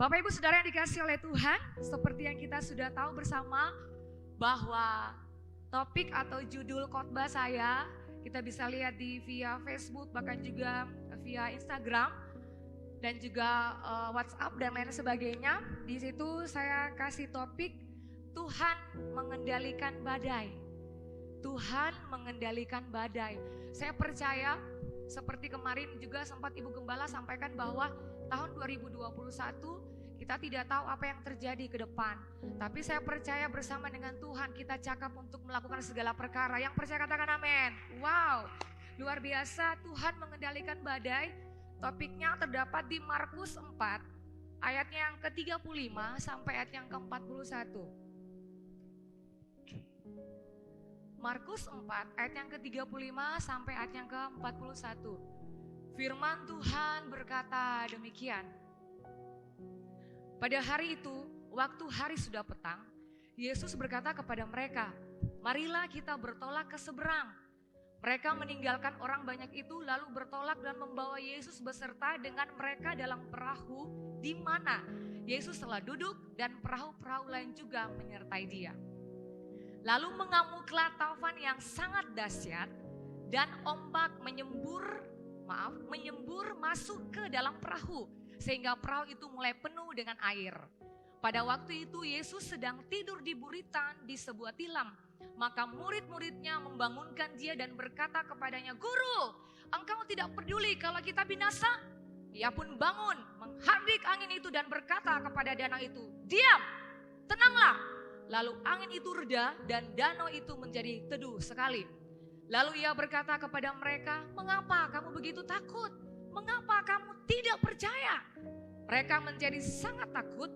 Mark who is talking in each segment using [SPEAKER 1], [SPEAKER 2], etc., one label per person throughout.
[SPEAKER 1] Bapak Ibu Saudara yang dikasihi oleh Tuhan, seperti yang kita sudah tahu bersama bahwa topik atau judul khotbah saya kita bisa lihat via Facebook, bahkan juga via Instagram dan juga WhatsApp dan lain sebagainya. Di situ saya kasih topik Tuhan mengendalikan badai. Tuhan mengendalikan badai. Saya percaya seperti kemarin juga sempat Ibu Gembala sampaikan bahwa tahun 2021 kita tidak tahu apa yang terjadi ke depan. Tapi saya percaya bersama dengan Tuhan kita cakap untuk melakukan segala perkara. Yang percaya katakan amin. Wow, luar biasa, Tuhan mengendalikan badai. Topiknya terdapat di Markus 4 ayatnya yang ke-35 sampai ayat yang ke-41. Markus 4 ayat yang ke-35 sampai ayat yang ke-41. Firman Tuhan berkata demikian. Pada hari itu, waktu hari sudah petang, Yesus berkata kepada mereka, "Marilah kita bertolak ke seberang." Mereka meninggalkan orang banyak itu lalu bertolak dan membawa Yesus beserta dengan mereka dalam perahu di mana Yesus telah duduk dan perahu-perahu lain juga menyertai dia. Lalu mengamuklah taufan yang sangat dahsyat dan ombak menyembur masuk ke dalam perahu sehingga perahu itu mulai penuh dengan air. Pada waktu itu Yesus sedang tidur di buritan di sebuah tilam. Maka murid-muridnya membangunkan dia dan berkata kepadanya, "Guru, engkau tidak peduli kalau kita binasa?" Ia pun bangun, menghardik angin itu dan berkata kepada danau itu, "Diam, tenanglah." Lalu angin itu reda dan danau itu menjadi teduh sekali. Lalu ia berkata kepada mereka, "Mengapa kamu begitu takut? Mengapa kamu tidak percaya?" Mereka menjadi sangat takut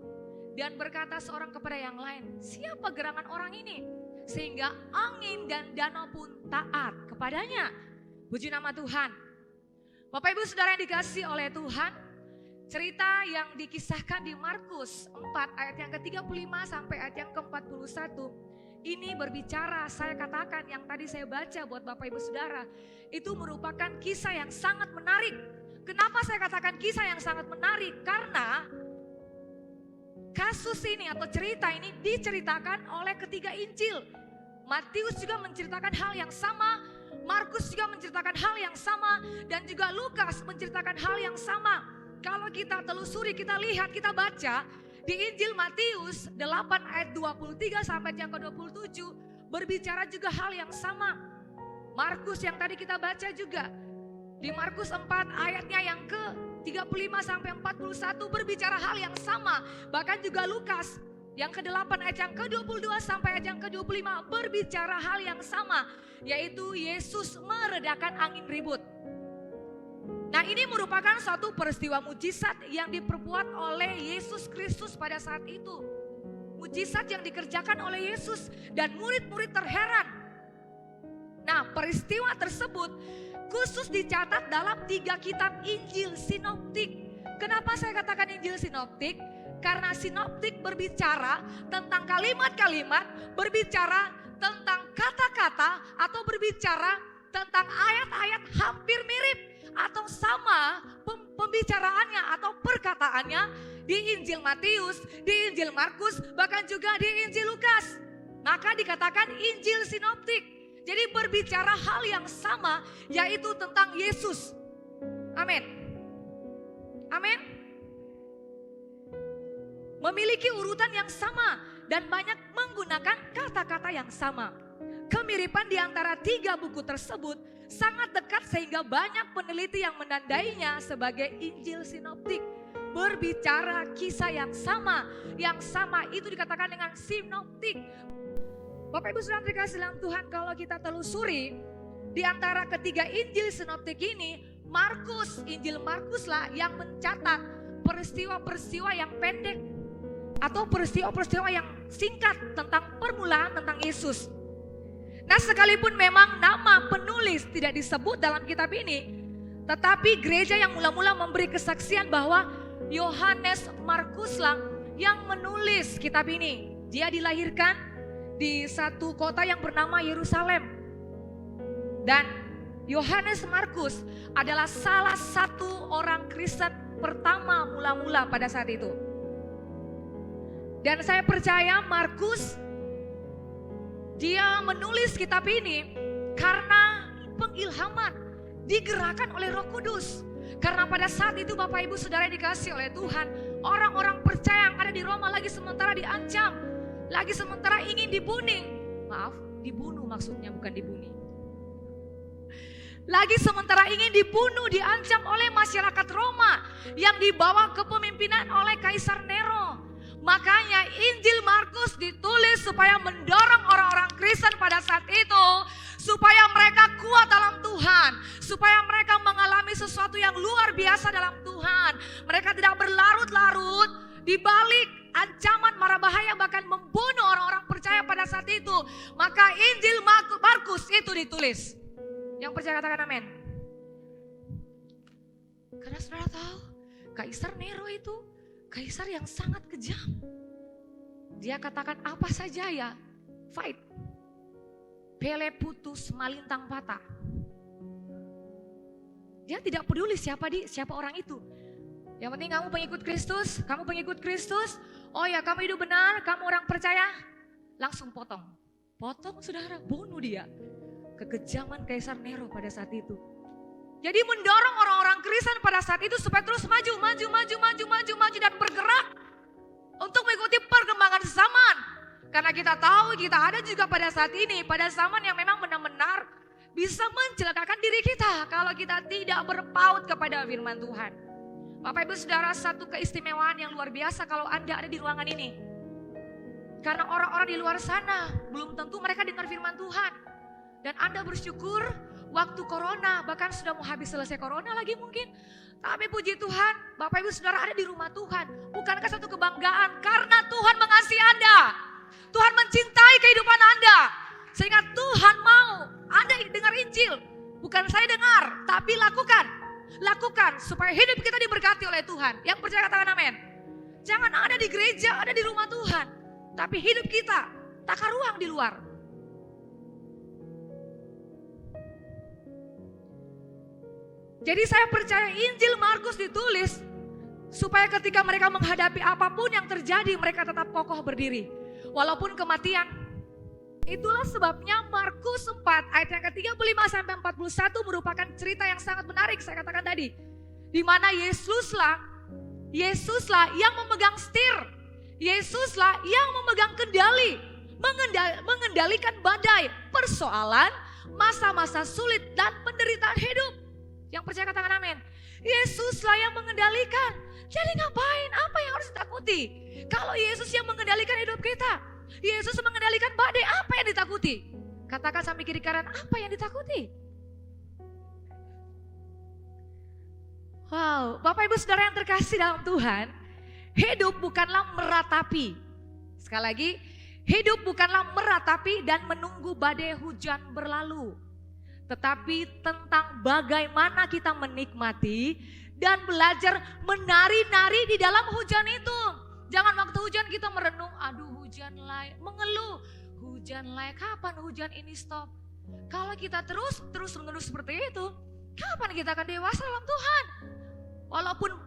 [SPEAKER 1] dan berkata seorang kepada yang lain, "Siapa gerangan orang ini? Sehingga angin dan danau pun taat kepadanya." Puji nama Tuhan. Bapak Ibu Saudara yang dikasihi oleh Tuhan, cerita yang dikisahkan di Markus 4 ayat yang ke-35 sampai ayat yang ke-41 ini berbicara, saya katakan yang tadi saya baca buat Bapak Ibu Saudara, itu merupakan kisah yang sangat menarik. Kenapa saya katakan kisah yang sangat menarik? Karena kasus ini atau cerita ini diceritakan oleh ketiga Injil. Matius juga menceritakan hal yang sama, Markus juga menceritakan hal yang sama, dan juga Lukas menceritakan hal yang sama. Kalau kita telusuri, kita lihat, kita baca di Injil Matius 8 ayat 23 sampai yang ke-27 berbicara juga hal yang sama. Markus yang tadi kita baca juga di Markus 4 ayatnya yang ke-35 sampai 41 berbicara hal yang sama. Bahkan juga Lukas yang ke-8 ayat yang ke-22 sampai ayat yang ke-25 berbicara hal yang sama, yaitu Yesus meredakan angin ribut. Nah, ini merupakan suatu peristiwa mujizat yang diperbuat oleh Yesus Kristus pada saat itu. Mujizat yang dikerjakan oleh Yesus dan murid-murid terheran. Nah, peristiwa tersebut khusus dicatat dalam 3 kitab Injil sinoptik. Kenapa saya katakan Injil sinoptik? Karena sinoptik berbicara tentang kalimat-kalimat, berbicara tentang kata-kata, atau berbicara tentang ayat-ayat hampir mirip atau sama pembicaraannya atau perkataannya di Injil Matius, di Injil Markus, bahkan juga di Injil Lukas. Maka dikatakan Injil sinoptik. Jadi berbicara hal yang sama, yaitu tentang Yesus. Amin. Amin. Memiliki urutan yang sama dan banyak menggunakan kata-kata yang sama. Kemiripan di antara 3 buku tersebut sangat dekat sehingga banyak peneliti yang menandainya sebagai Injil sinoptik. Berbicara kisah yang sama itu dikatakan dengan sinoptik. Bapak Ibu Saudara dikasihi dalam Tuhan, kalau kita telusuri di antara ketiga Injil sinoptik ini, Injil Markus lah yang mencatat peristiwa-peristiwa yang pendek atau peristiwa-peristiwa yang singkat tentang permulaan tentang Yesus. Nah, sekalipun memang nama penulis tidak disebut dalam kitab ini, tetapi gereja yang mula-mula memberi kesaksian bahwa Yohanes Markus lah yang menulis kitab ini. Dia dilahirkan di satu kota yang bernama Yerusalem. Dan Yohanes Markus adalah salah satu orang Kristen pertama mula-mula pada saat itu. Dan saya percaya Markus dia menulis kitab ini karena pengilhaman, digerakkan oleh Roh Kudus. Karena pada saat itu Bapak Ibu Saudara yang dikasihi oleh Tuhan, orang-orang percaya yang ada di Roma lagi sementara diancam, lagi sementara ingin dibunuh maksudnya, bukan dibunuh. Lagi sementara ingin dibunuh, diancam oleh masyarakat Roma yang dibawa kepemimpinan oleh Kaisar Nero. Makanya Injil Markus ditulis supaya mendorong orang-orang Kristen pada saat itu supaya mereka kuat dalam Tuhan, supaya mereka mengalami sesuatu yang luar biasa dalam Tuhan. Mereka tidak berlarut-larut di balik ancaman mara bahaya bahkan membunuh orang-orang percaya pada saat itu. Maka Injil Markus itu ditulis. Yang percaya katakan amin. Karena saudara tahu, Kaisar Nero itu kaisar yang sangat kejam. Dia katakan apa saja ya, fight. Pele putus, malintang patah. Dia tidak peduli siapa orang itu. Yang penting kamu pengikut Kristus, oh ya kamu hidup benar, kamu orang percaya, langsung potong. Potong saudara, bunuh dia. Kekejaman Kaisar Nero pada saat itu. Jadi mendorong orang-orang Kristen pada saat itu supaya terus maju dan bergerak untuk mengikuti perkembangan zaman. Karena kita tahu kita ada juga pada saat ini, pada zaman yang memang benar-benar bisa mencelakakan diri kita kalau kita tidak berpaut kepada firman Tuhan. Bapak Ibu Saudara, satu keistimewaan yang luar biasa kalau Anda ada di ruangan ini. Karena orang-orang di luar sana belum tentu mereka dengar firman Tuhan. Dan Anda bersyukur waktu corona, bahkan sudah mau habis selesai corona lagi mungkin. Tapi puji Tuhan, Bapak Ibu Saudara ada di rumah Tuhan. Bukankah satu kebanggaan karena Tuhan mengasihi Anda. Tuhan mencintai kehidupan Anda. Sehingga Tuhan mau Anda dengar Injil. Bukan saya dengar, tapi lakukan. Lakukan supaya hidup kita diberkati oleh Tuhan. Yang percaya katakan amin. Jangan ada di gereja, ada di rumah Tuhan. Tapi hidup kita takar ruang di luar. Jadi saya percaya Injil Markus ditulis supaya ketika mereka menghadapi apapun yang terjadi mereka tetap kokoh berdiri. Walaupun kematian. Itulah sebabnya Markus 4 ayat yang ke-35 sampai 41 merupakan cerita yang sangat menarik saya katakan tadi. Di mana Yesuslah yang memegang setir. Yesuslah yang memegang kendali. Mengendalikan badai, persoalan, masa-masa sulit dan penderitaan hidup. Yang percaya katakan amin. Yesuslah yang mengendalikan. Jadi ngapain? Apa yang harus ditakuti? Kalau Yesus yang mengendalikan hidup kita. Yesus mengendalikan badai, apa yang ditakuti? Katakan sampai kiri kanan, apa yang ditakuti? Wow, Bapak Ibu Saudara yang terkasih dalam Tuhan. Hidup bukanlah meratapi. Sekali lagi, hidup bukanlah meratapi dan menunggu badai hujan berlalu. Tetapi tentang bagaimana kita menikmati dan belajar menari-nari di dalam hujan itu. Jangan waktu hujan kita merenung, aduh hujan lagi, mengeluh. Hujan lagi, kapan hujan ini stop? Kalau kita terus-menerus seperti itu, kapan kita akan dewasa dalam Tuhan?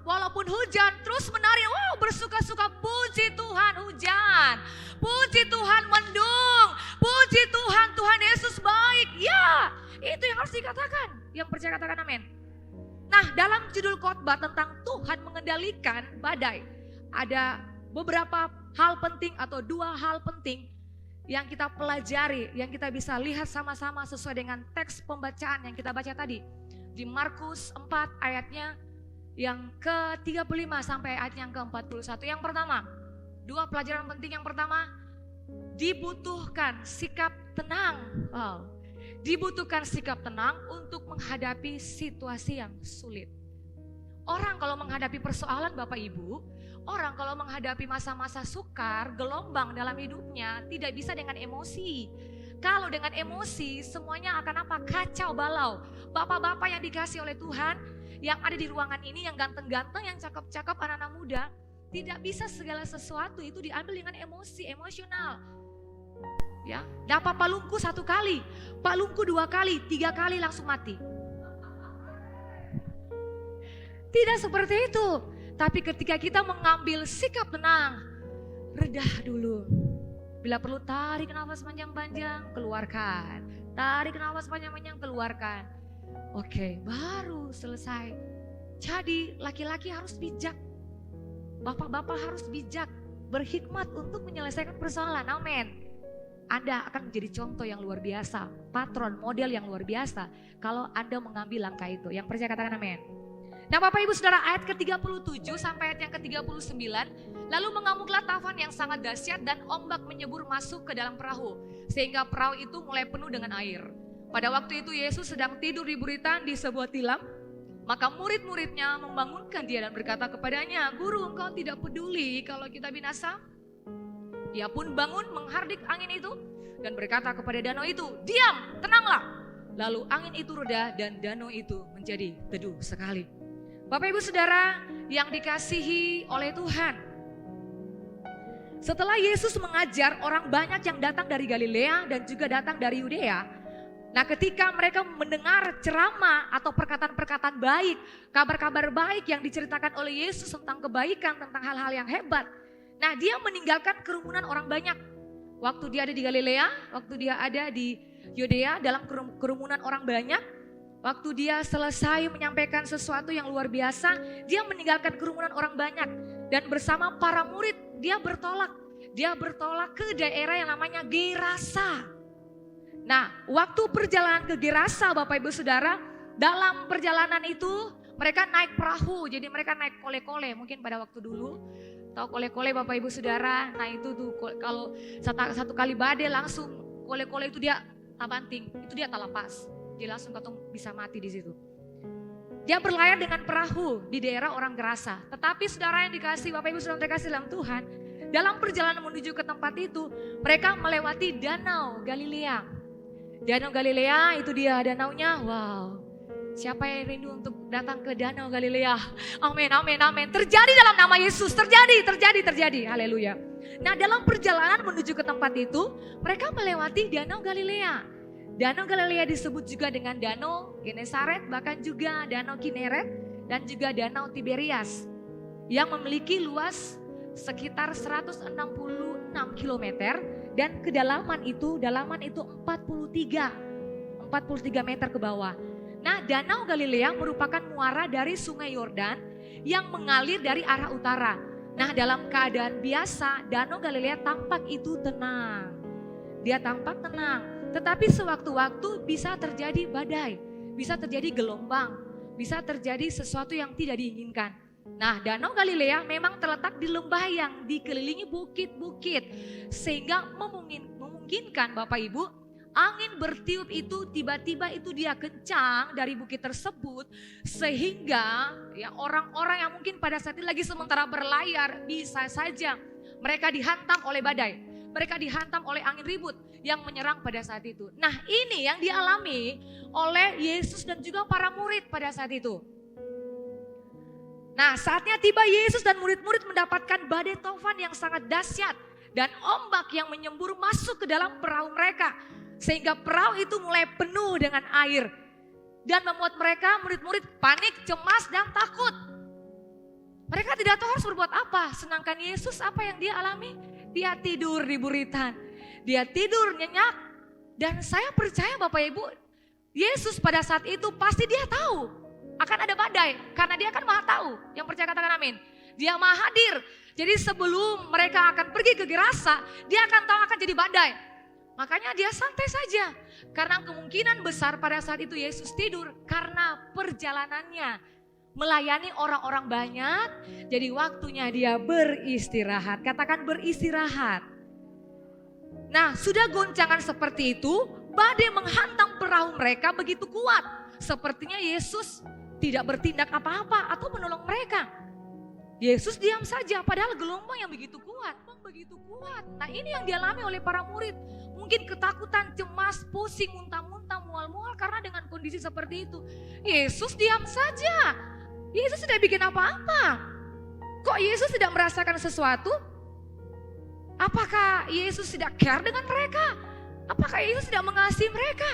[SPEAKER 1] Walaupun hujan terus menari, wow bersuka-suka, puji Tuhan hujan. Puji Tuhan mendung, puji Tuhan, Tuhan Yesus baik. Ya, itu yang harus dikatakan. Yang percaya katakan amin. Nah, dalam judul khotbah tentang Tuhan mengendalikan badai, ada beberapa hal penting atau 2 hal penting yang kita pelajari, yang kita bisa lihat sama-sama sesuai dengan teks pembacaan yang kita baca tadi. Di Markus 4 ayatnya yang ke-35 sampai ayat yang ke-41. Yang pertama, 2 pelajaran penting. Yang pertama, dibutuhkan sikap tenang. Wow. Dibutuhkan sikap tenang untuk menghadapi situasi yang sulit. Orang kalau menghadapi persoalan Bapak Ibu, orang kalau menghadapi masa-masa sukar, gelombang dalam hidupnya tidak bisa dengan emosi. Kalau dengan emosi semuanya akan apa? Kacau balau. Bapak-bapak yang dikasih oleh Tuhan, yang ada di ruangan ini, yang ganteng-ganteng, yang cakep-cakep, anak-anak muda, tidak bisa segala sesuatu itu diambil dengan emosi, emosional. Ya, dapat palungku 1 kali, palungku 2 kali, 3 kali langsung mati. Tidak seperti itu. Tapi ketika kita mengambil sikap tenang, redah dulu. Bila perlu tarik nafas panjang-panjang, keluarkan. Tarik nafas panjang-panjang, keluarkan. Oke, baru selesai. Jadi laki-laki harus bijak. Bapak-bapak harus bijak, berhikmat untuk menyelesaikan persoalan. Amin. Anda akan menjadi contoh yang luar biasa, patron, model yang luar biasa kalau Anda mengambil langkah itu. Yang percaya katakan amin. Nah Bapak Ibu Saudara, ayat ke-37 sampai ayat yang ke-39, lalu mengamuklah taufan yang sangat dahsyat dan ombak menyebur masuk ke dalam perahu, sehingga perahu itu mulai penuh dengan air. Pada waktu itu Yesus sedang tidur di buritan di sebuah tilam, maka murid-muridnya membangunkan dia dan berkata kepadanya, Guru, engkau tidak peduli kalau kita binasa? Dia pun bangun menghardik angin itu dan berkata kepada danau itu, diam, tenanglah. Lalu angin itu reda dan danau itu menjadi teduh sekali. Bapak Ibu Saudara yang dikasihi oleh Tuhan. Setelah Yesus mengajar, orang banyak yang datang dari Galilea dan juga datang dari Yudea. Nah ketika mereka mendengar ceramah atau perkataan-perkataan baik, kabar-kabar baik yang diceritakan oleh Yesus tentang kebaikan, tentang hal-hal yang hebat. Nah dia meninggalkan kerumunan orang banyak. Waktu dia ada di Galilea, waktu dia ada di Yudea dalam kerumunan orang banyak. Waktu dia selesai menyampaikan sesuatu yang luar biasa, dia meninggalkan kerumunan orang banyak. Dan bersama para murid dia bertolak. Dia bertolak ke daerah yang namanya Gerasa. Nah waktu perjalanan ke Gerasa Bapak Ibu Saudara, dalam perjalanan itu mereka naik perahu. Jadi mereka naik kole-kole mungkin pada waktu dulu. Tahu kole-kole Bapak Ibu Saudara, nah itu tuh kalau satu kali badai langsung kole-kole itu dia tabanting, itu dia tak lepas. Dia langsung bisa mati di situ. Dia berlayar dengan perahu di daerah orang Gerasa. Tetapi saudara yang dikasih, Bapak Ibu Saudara dikasih dalam Tuhan, dalam perjalanan menuju ke tempat itu, mereka melewati Danau Galilea. Danau Galilea itu dia danaunya, wow. Siapa yang rindu untuk datang ke Danau Galilea? Amin, amin, amin. Terjadi dalam nama Yesus, terjadi. Haleluya. Nah dalam perjalanan menuju ke tempat itu, mereka melewati Danau Galilea. Danau Galilea disebut juga dengan Danau Genesaret, bahkan juga Danau Kineret dan juga Danau Tiberias yang memiliki luas sekitar 166 km dan dalaman itu 43 meter ke bawah. Nah, Danau Galilea merupakan muara dari Sungai Yordan yang mengalir dari arah utara. Nah, dalam keadaan biasa, Danau Galilea tampak itu tenang. Dia tampak tenang. Tetapi sewaktu-waktu bisa terjadi badai, bisa terjadi gelombang, bisa terjadi sesuatu yang tidak diinginkan. Nah Danau Galilea memang terletak di lembah yang dikelilingi bukit-bukit. Sehingga memungkinkan Bapak Ibu, angin bertiup itu tiba-tiba itu dia kencang dari bukit tersebut. Sehingga ya orang-orang yang mungkin pada saat itu lagi sementara berlayar bisa saja mereka dihantam oleh badai. Mereka dihantam oleh angin ribut yang menyerang pada saat itu. Nah ini yang dialami oleh Yesus dan juga para murid pada saat itu. Nah saatnya tiba Yesus dan murid-murid mendapatkan badai taufan yang sangat dahsyat. Dan ombak yang menyembur masuk ke dalam perahu mereka. Sehingga perahu itu mulai penuh dengan air. Dan membuat mereka murid-murid panik, cemas dan takut. Mereka tidak tahu harus berbuat apa. Sedangkan Yesus apa yang dia alami? Dia tidur di buritan. Dia tidur nyenyak. Dan saya percaya Bapak Ibu, Yesus pada saat itu pasti dia tahu akan ada badai. Karena dia kan maha tahu. Yang percaya katakan amin. Dia maha hadir. Jadi sebelum mereka akan pergi ke Gerasa, dia akan tahu akan jadi badai. Makanya dia santai saja. Karena kemungkinan besar pada saat itu Yesus tidur. Karena perjalanannya melayani orang-orang banyak. Jadi waktunya dia beristirahat. Katakan beristirahat. Nah sudah goncangan seperti itu, badai menghantam perahu mereka begitu kuat. Sepertinya Yesus tidak bertindak apa-apa atau menolong mereka. Yesus diam saja padahal gelombang yang begitu kuat. Nah ini yang dialami oleh para murid. Mungkin ketakutan, cemas, pusing, muntah-muntah, mual-mual karena dengan kondisi seperti itu. Yesus diam saja. Yesus tidak bikin apa-apa. Kok Yesus tidak merasakan sesuatu? Apakah Yesus tidak care dengan mereka? Apakah Yesus tidak mengasihi mereka?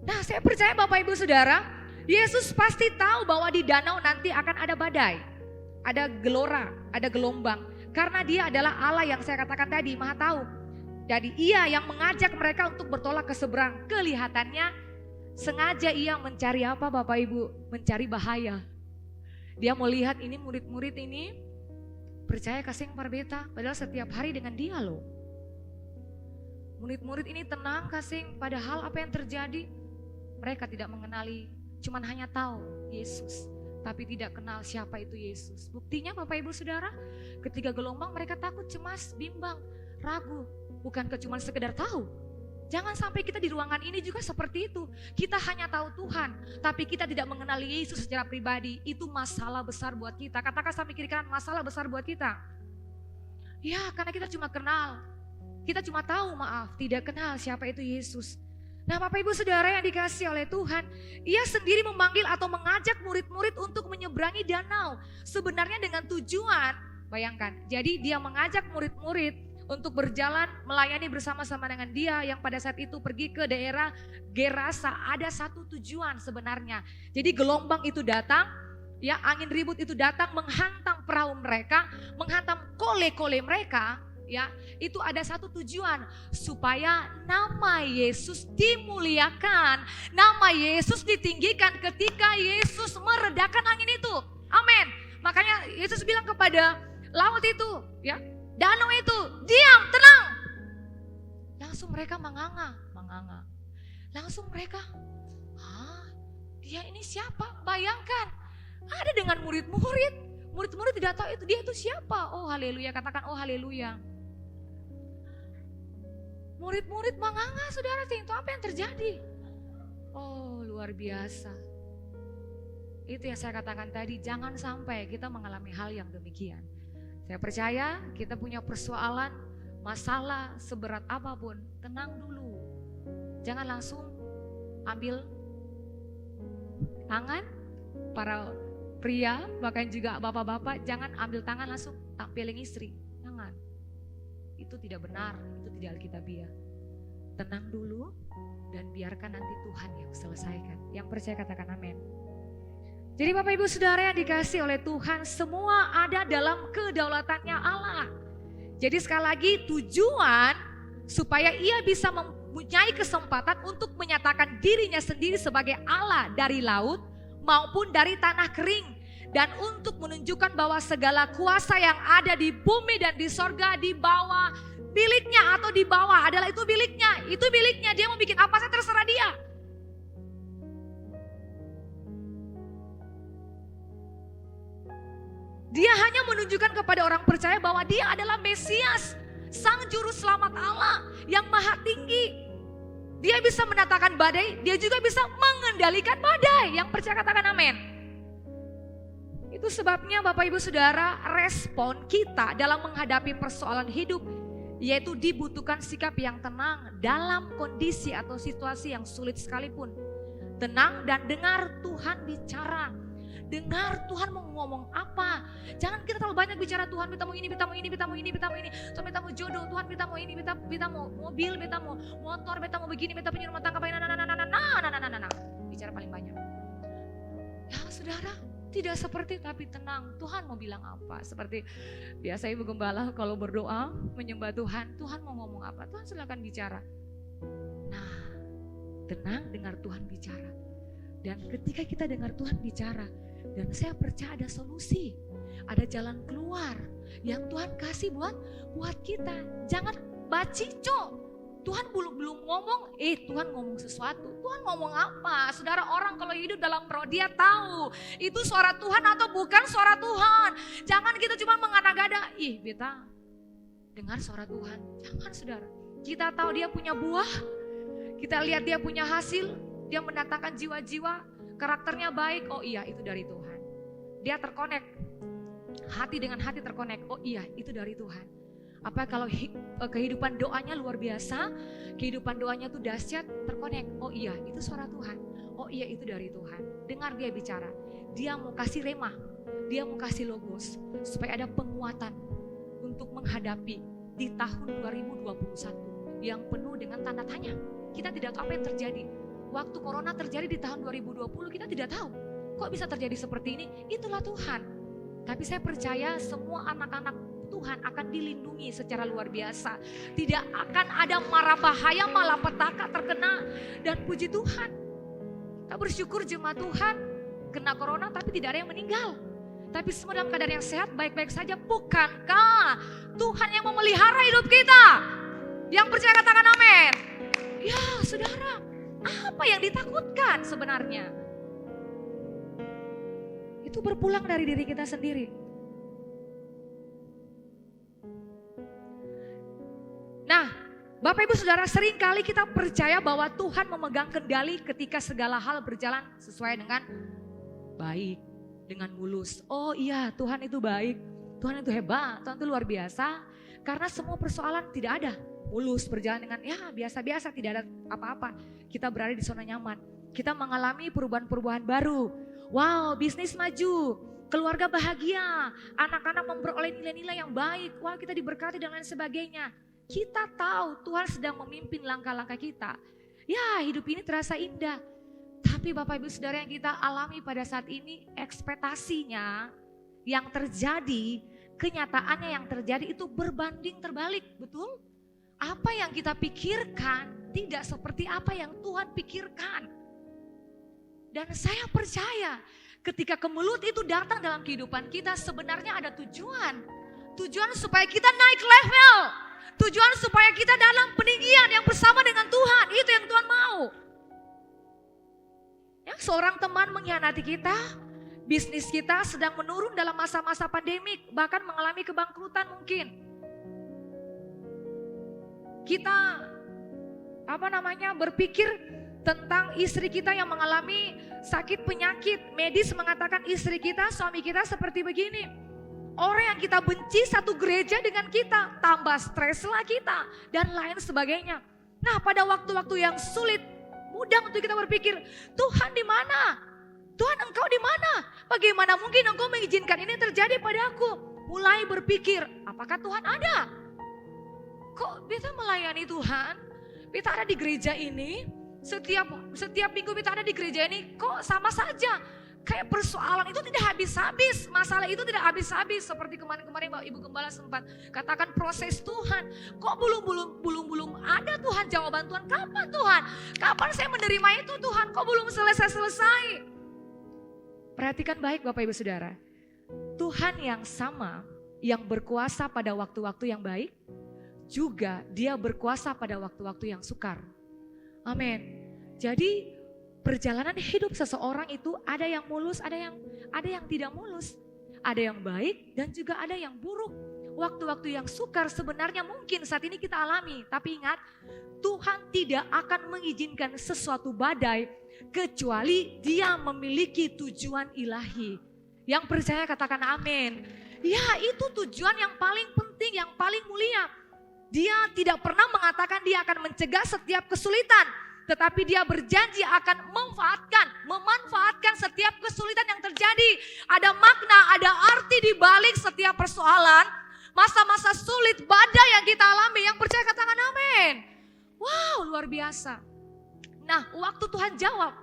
[SPEAKER 1] Nah saya percaya Bapak Ibu Saudara, Yesus pasti tahu bahwa di danau nanti akan ada badai. Ada gelora, ada gelombang. Karena dia adalah Allah yang saya katakan tadi, Maha Tahu. Jadi ia yang mengajak mereka untuk bertolak ke seberang. Kelihatannya sengaja ia mencari apa Bapak Ibu? Mencari bahaya. Dia mau lihat ini murid-murid ini percaya kasih yang parbeta. Padahal setiap hari dengan dia loh. Murid-murid ini tenang kasih. Padahal apa yang terjadi? Mereka tidak mengenali. Cuman hanya tahu Yesus. Tapi tidak kenal siapa itu Yesus. Buktinya Bapak Ibu Saudara, ketika gelombang mereka takut, cemas, bimbang, ragu. Bukan cuma sekedar tahu. Jangan sampai kita di ruangan ini juga seperti itu. Kita hanya tahu Tuhan, tapi kita tidak mengenali Yesus secara pribadi. Itu masalah besar buat kita. Katakan sampai kiri kanan, masalah besar buat kita. Ya, karena kita cuma kenal. Kita cuma tahu, maaf, tidak kenal siapa itu Yesus. Nah Bapak Ibu Saudara yang dikasihi oleh Tuhan, ia sendiri memanggil atau mengajak murid-murid untuk menyeberangi danau. Sebenarnya dengan tujuan, bayangkan, jadi dia mengajak murid-murid untuk berjalan melayani bersama-sama dengan dia yang pada saat itu pergi ke daerah Gerasa. Ada satu tujuan sebenarnya. Jadi gelombang itu datang, ya angin ribut itu datang menghantam perahu mereka, menghantam kole-kole mereka. Ya, itu ada satu tujuan supaya nama Yesus dimuliakan, nama Yesus ditinggikan ketika Yesus meredakan angin itu. Amin. Makanya Yesus bilang kepada laut itu, ya, danau itu, diam, tenang. Langsung mereka menganga. Langsung mereka, dia ini siapa? Bayangkan, ada dengan murid-murid tidak tahu itu dia itu siapa. Oh haleluya, katakan oh haleluya. Murid-murid menganga, saudara, itu apa yang terjadi? Oh luar biasa. Itu yang saya katakan tadi, jangan sampai kita mengalami hal yang demikian. Saya percaya kita punya persoalan, masalah seberat apapun, tenang dulu. Jangan langsung ambil tangan para pria, bahkan juga bapak-bapak, jangan ambil tangan langsung tampilin istri. Jangan. Itu tidak benar, itu tidak alkitabiah. Tenang dulu dan biarkan nanti Tuhan yang selesaikan. Yang percaya katakan amin. Jadi Bapak Ibu Saudara yang dikasih oleh Tuhan, semua ada dalam kedaulatannya Allah. Jadi sekali lagi tujuan supaya ia bisa mempunyai kesempatan untuk menyatakan dirinya sendiri sebagai Allah dari laut maupun dari tanah kering. Dan untuk menunjukkan bahwa segala kuasa yang ada di bumi dan di sorga di bawah miliknya atau di bawah adalah itu miliknya. Itu miliknya, dia mau bikin apa saja terserah dia. Dia hanya menunjukkan kepada orang percaya bahwa dia adalah Mesias, Sang Juru Selamat Allah yang maha tinggi. Dia bisa menatakan badai, dia juga bisa mengendalikan badai. Yang percaya katakan amin. Itu sebabnya Bapak Ibu Saudara, respon kita dalam menghadapi persoalan hidup yaitu dibutuhkan sikap yang tenang dalam kondisi atau situasi yang sulit sekalipun. Tenang dan dengar Tuhan bicara. Dengar Tuhan mau ngomong apa. Jangan kita terlalu banyak bicara Tuhan minta mau ini, minta mau ini, minta mau ini, minta mau ini. Tuhan minta mau jodoh, Tuhan minta mau ini, minta mau mobil, minta mau motor, minta mau begini, minta punya rumah tangga, bicara paling banyak. Ya saudara, tidak seperti tapi tenang. Tuhan mau bilang apa? Seperti biasa Ibu Gembala kalau berdoa menyembah Tuhan, Tuhan mau ngomong apa? Tuhan silakan bicara. Nah, tenang dengar Tuhan bicara. Dan ketika kita dengar Tuhan bicara, dan saya percaya ada solusi, ada jalan keluar yang Tuhan kasih buat kita. Jangan bacico. Tuhan belum ngomong, Tuhan ngomong sesuatu. Tuhan ngomong apa? Saudara, orang kalau hidup dalam roh dia tahu itu suara Tuhan atau bukan suara Tuhan. Jangan kita cuma mengada-ngada, beta dengar suara Tuhan. Jangan saudara. Kita tahu dia punya buah, kita lihat dia punya hasil, dia mendatangkan jiwa-jiwa, karakternya baik, oh iya itu dari Tuhan. Dia terkonek, hati dengan hati terkonek, oh iya itu dari Tuhan. Apa kalau kehidupan doanya luar biasa, kehidupan doanya tuh dahsyat, terkonek, oh iya itu suara Tuhan, oh iya itu dari Tuhan. Dengar dia bicara, dia mau kasih rema, dia mau kasih logos, supaya ada penguatan untuk menghadapi di tahun 2021 yang penuh dengan tanda tanya. Kita tidak tahu apa yang terjadi. Waktu corona terjadi di tahun 2020 kita tidak tahu. Kok bisa terjadi seperti ini? Itulah Tuhan. Tapi saya percaya semua anak-anak Tuhan akan dilindungi secara luar biasa. Tidak akan ada mara bahaya, malapetaka terkena. Dan puji Tuhan, kita bersyukur jemaat Tuhan kena corona tapi tidak ada yang meninggal. Tapi semua dalam keadaan yang sehat, baik-baik saja. Bukankah Tuhan yang memelihara hidup kita? Yang percaya katakan amin. Ya saudara, apa yang ditakutkan sebenarnya? Itu berpulang dari diri kita sendiri. Nah, Bapak Ibu Saudara, sering kali kita percaya bahwa Tuhan memegang kendali ketika segala hal berjalan sesuai dengan baik, dengan mulus. Oh iya, Tuhan itu baik, Tuhan itu hebat, Tuhan itu luar biasa. Karena semua persoalan tidak ada mulus, berjalan dengan ya biasa-biasa, tidak ada apa-apa. Kita berada di zona nyaman. Kita mengalami perubahan-perubahan baru. Wow, bisnis maju, keluarga bahagia, anak-anak memperoleh nilai-nilai yang baik. Wow, kita diberkati dan lain sebagainya. Kita tahu Tuhan sedang memimpin langkah-langkah kita. Ya, hidup ini terasa indah. Tapi Bapak Ibu Saudara, yang kita alami pada saat ini, ekspektasinya yang terjadi, kenyataannya yang terjadi itu berbanding terbalik, betul? Apa yang kita pikirkan tidak seperti apa yang Tuhan pikirkan. Dan saya percaya ketika kemelut itu datang dalam kehidupan kita, sebenarnya ada tujuan. Tujuan supaya kita naik level. Tujuan supaya kita dalam peninggian yang bersama dengan Tuhan. Itu yang Tuhan mau. Ya, seorang teman mengkhianati kita, bisnis kita sedang menurun dalam masa-masa pandemik, bahkan mengalami kebangkrutan mungkin. Kita berpikir tentang istri kita yang mengalami sakit penyakit. Medis mengatakan istri kita, suami kita seperti begini. Orang yang kita benci satu gereja dengan kita, tambah streslah kita dan lain sebagainya. Nah, pada waktu-waktu yang sulit, mudah untuk kita berpikir, Tuhan di mana? Tuhan engkau di mana? Bagaimana mungkin engkau mengizinkan ini terjadi pada aku? Mulai berpikir, apakah Tuhan ada? Kok kita melayani Tuhan? Kita ada di gereja ini, setiap minggu kita ada di gereja ini, kok sama saja? Kayak persoalan itu tidak habis-habis, masalah itu tidak habis-habis. Seperti kemarin-kemarin Ibu Gembala sempat katakan proses Tuhan. Kok belum ada Tuhan, jawaban Tuhan. Kapan Tuhan? Kapan saya menerima itu Tuhan? Kok belum selesai-selesai? Perhatikan baik Bapak Ibu Saudara. Tuhan yang sama, yang berkuasa pada waktu-waktu yang baik, juga Dia berkuasa pada waktu-waktu yang sukar. Amin. Jadi perjalanan hidup seseorang itu ada yang mulus, ada yang tidak mulus. Ada yang baik dan juga ada yang buruk. Waktu-waktu yang sukar sebenarnya mungkin saat ini kita alami. Tapi ingat, Tuhan tidak akan mengizinkan sesuatu badai kecuali Dia memiliki tujuan ilahi. Yang percaya katakan amin. Ya, itu tujuan yang paling penting, yang paling mulia. Dia tidak pernah mengatakan Dia akan mencegah setiap kesulitan. Tetapi Dia berjanji akan memanfaatkan setiap kesulitan yang terjadi. Ada makna, ada arti di balik setiap persoalan. Masa-masa sulit, badai yang kita alami. Yang percaya katakan amin. Wow, luar biasa. Nah, waktu Tuhan jawab,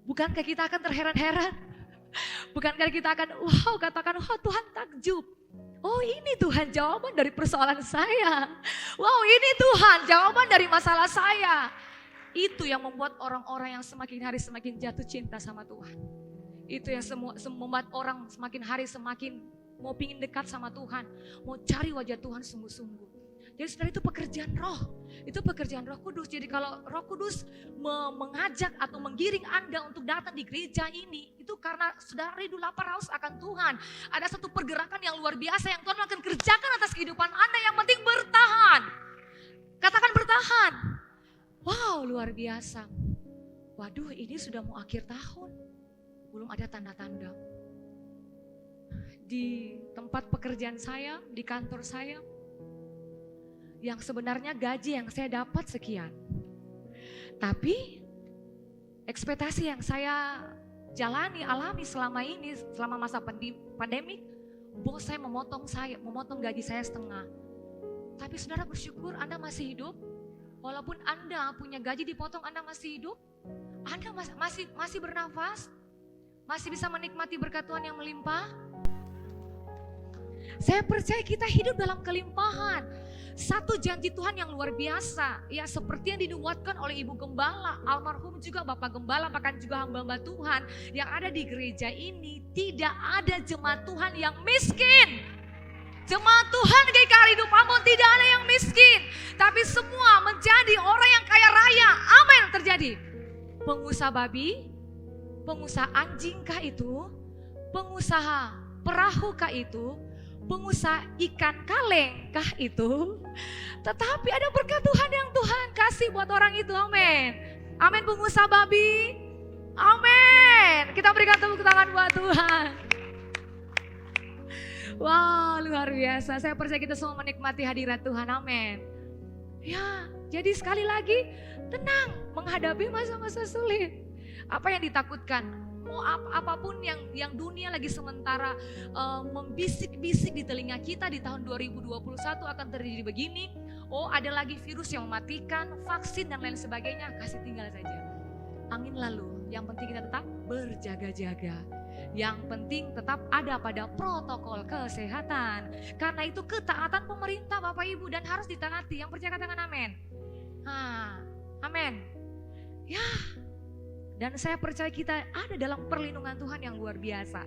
[SPEAKER 1] bukankah kita akan terheran-heran? Bukankah kita akan katakan, Tuhan takjub. Oh, ini Tuhan jawaban dari persoalan saya. Wow, ini Tuhan jawaban dari masalah saya. Itu yang membuat orang-orang yang semakin hari semakin jatuh cinta sama Tuhan. Itu yang membuat orang semakin hari semakin mau pingin dekat sama Tuhan. Mau cari wajah Tuhan sungguh-sungguh. Jadi saudara, itu pekerjaan roh. Itu pekerjaan Roh Kudus. Jadi kalau Roh Kudus mengajak atau menggiring Anda untuk datang di gereja ini, itu karena saudara rindu lapar haus akan Tuhan. Ada satu pergerakan yang luar biasa yang Tuhan akan kerjakan atas kehidupan Anda. Yang penting bertahan. Katakan bertahan. Wow, luar biasa. Waduh, ini sudah mau akhir tahun. Belum ada tanda-tanda. Di tempat pekerjaan saya, di kantor saya, yang sebenarnya gaji yang saya dapat sekian. Tapi ekspektasi yang saya alami selama ini, selama masa pandemik, bos saya memotong gaji saya setengah. Tapi saudara bersyukur Anda masih hidup. Walaupun Anda punya gaji dipotong, Anda masih hidup, Anda masih bernafas, masih bisa menikmati berkat Tuhan yang melimpah. Saya percaya kita hidup dalam kelimpahan. Satu janji Tuhan yang luar biasa, ya seperti yang dinubuatkan oleh Ibu Gembala, almarhum juga Bapak Gembala, bahkan juga hamba-hamba Tuhan yang ada di gereja ini. Tidak ada jemaat Tuhan yang miskin. Jemaat Tuhan GKI Hidup Ambon tidak ada yang miskin, tapi semua menjadi orang yang kaya raya. Amin, terjadi. Pengusaha babi, pengusaha anjing kah itu, pengusaha perahu kah itu, pengusaha ikan kaleng kah itu, tetapi ada berkat Tuhan yang Tuhan kasih buat orang itu. Amin. Amin. Pengusaha babi, amin. Kita berikan tepuk tangan buat Tuhan. Wow, luar biasa. Saya percaya kita semua menikmati hadirat Tuhan. Amin. Ya, jadi sekali lagi tenang menghadapi masa-masa sulit. Apa yang ditakutkan? Mau apapun yang dunia lagi sementara membisik-bisik di telinga kita di tahun 2021 akan terjadi begini. Oh, ada lagi virus yang mematikan, vaksin dan lain sebagainya. Kasih tinggal saja. Angin lalu, yang penting kita tetap berjaga-jaga. Yang penting tetap ada pada protokol kesehatan. Karena itu ketaatan pemerintah Bapak Ibu dan harus ditaati. Yang percaya katakan amin. Amin. Ya. Dan saya percaya kita ada dalam perlindungan Tuhan yang luar biasa.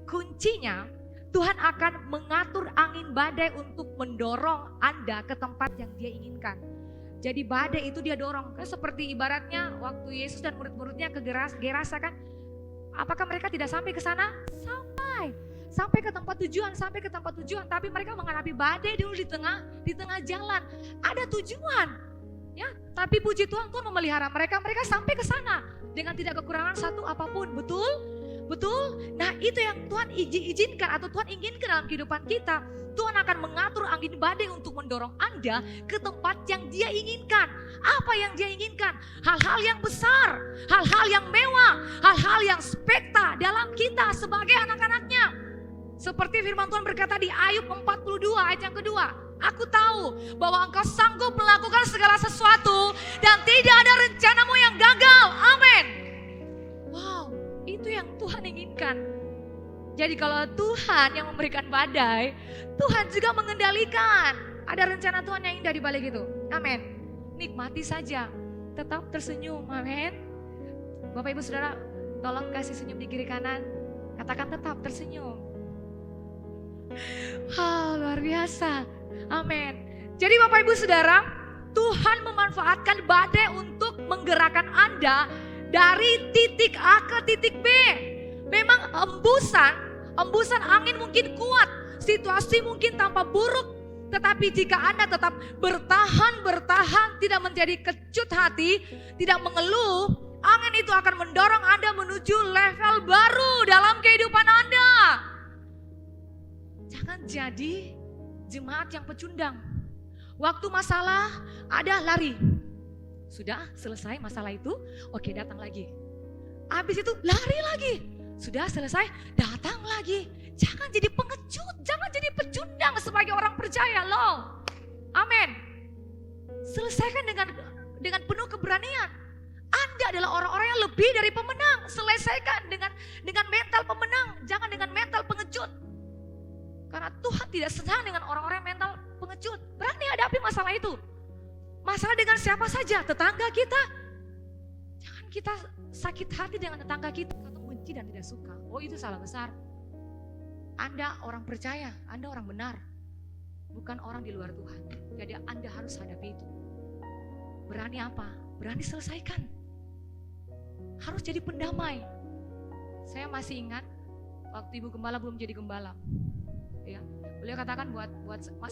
[SPEAKER 1] Kuncinya Tuhan akan mengatur angin badai untuk mendorong Anda ke tempat yang Dia inginkan. Jadi badai itu Dia dorong. Kan seperti ibaratnya waktu Yesus dan murid-muridnya ke Gerasa kan. Apakah mereka tidak sampai ke sana? Sampai ke tempat tujuan. Tapi mereka menghadapi badai dulu di tengah jalan. Ada tujuan, ya. Tapi puji Tuhan, Tuhan memelihara mereka sampai ke sana dengan tidak kekurangan satu apapun. Betul. Nah itu yang Tuhan izinkan atau Tuhan inginkan dalam kehidupan kita. Tuhan akan mengatur angin badai untuk mendorong Anda ke tempat yang Dia inginkan. Apa yang Dia inginkan? Hal-hal yang besar, hal-hal yang mewah, hal-hal yang spekta dalam kita sebagai anak-anaknya. Seperti firman Tuhan berkata di Ayub 42 ayat yang kedua. Aku tahu bahwa Engkau sanggup melakukan segala sesuatu dan tidak ada rencanamu yang gagal. Amin. Wow, itu yang Tuhan inginkan. Jadi kalau Tuhan yang memberikan badai, Tuhan juga mengendalikan. Ada rencana Tuhan yang indah di balik itu. Amin. Nikmati saja, tetap tersenyum. Amin. Bapak Ibu Saudara, tolong kasih senyum di kiri kanan. Katakan tetap tersenyum. Luar biasa. Amin. Jadi Bapak Ibu Saudara, Tuhan memanfaatkan badai untuk menggerakkan Anda dari titik A ke titik B. Memang embusan angin mungkin kuat, situasi mungkin tampak buruk, tetapi jika Anda tetap bertahan, tidak menjadi kecut hati, tidak mengeluh, angin itu akan mendorong Anda menuju level baru dalam kehidupan Anda. Jangan jadi jemaat yang pecundang. Waktu masalah ada lari. Sudah selesai masalah itu, oke datang lagi. Habis itu lari lagi. Sudah selesai, datang lagi. Jangan jadi pengecut, jangan jadi pecundang sebagai orang percaya loh. Amin. Selesaikan dengan penuh keberanian. Anda adalah orang-orang yang lebih dari pemenang. Selesaikan dengan mental pemenang, jangan dengan mental pengecut. Karena Tuhan tidak senang dengan orang-orang yang mental pengecut. Berani hadapi masalah itu. Masalah dengan siapa saja, tetangga kita. Jangan kita sakit hati dengan tetangga kita. Benci dan tidak suka. Oh itu salah besar. Anda orang percaya, Anda orang benar. Bukan orang di luar Tuhan. Jadi Anda harus hadapi itu. Berani apa? Berani selesaikan. Harus jadi pendamai. Saya masih ingat waktu Ibu Gembala belum jadi gembala. Ya, beliau katakan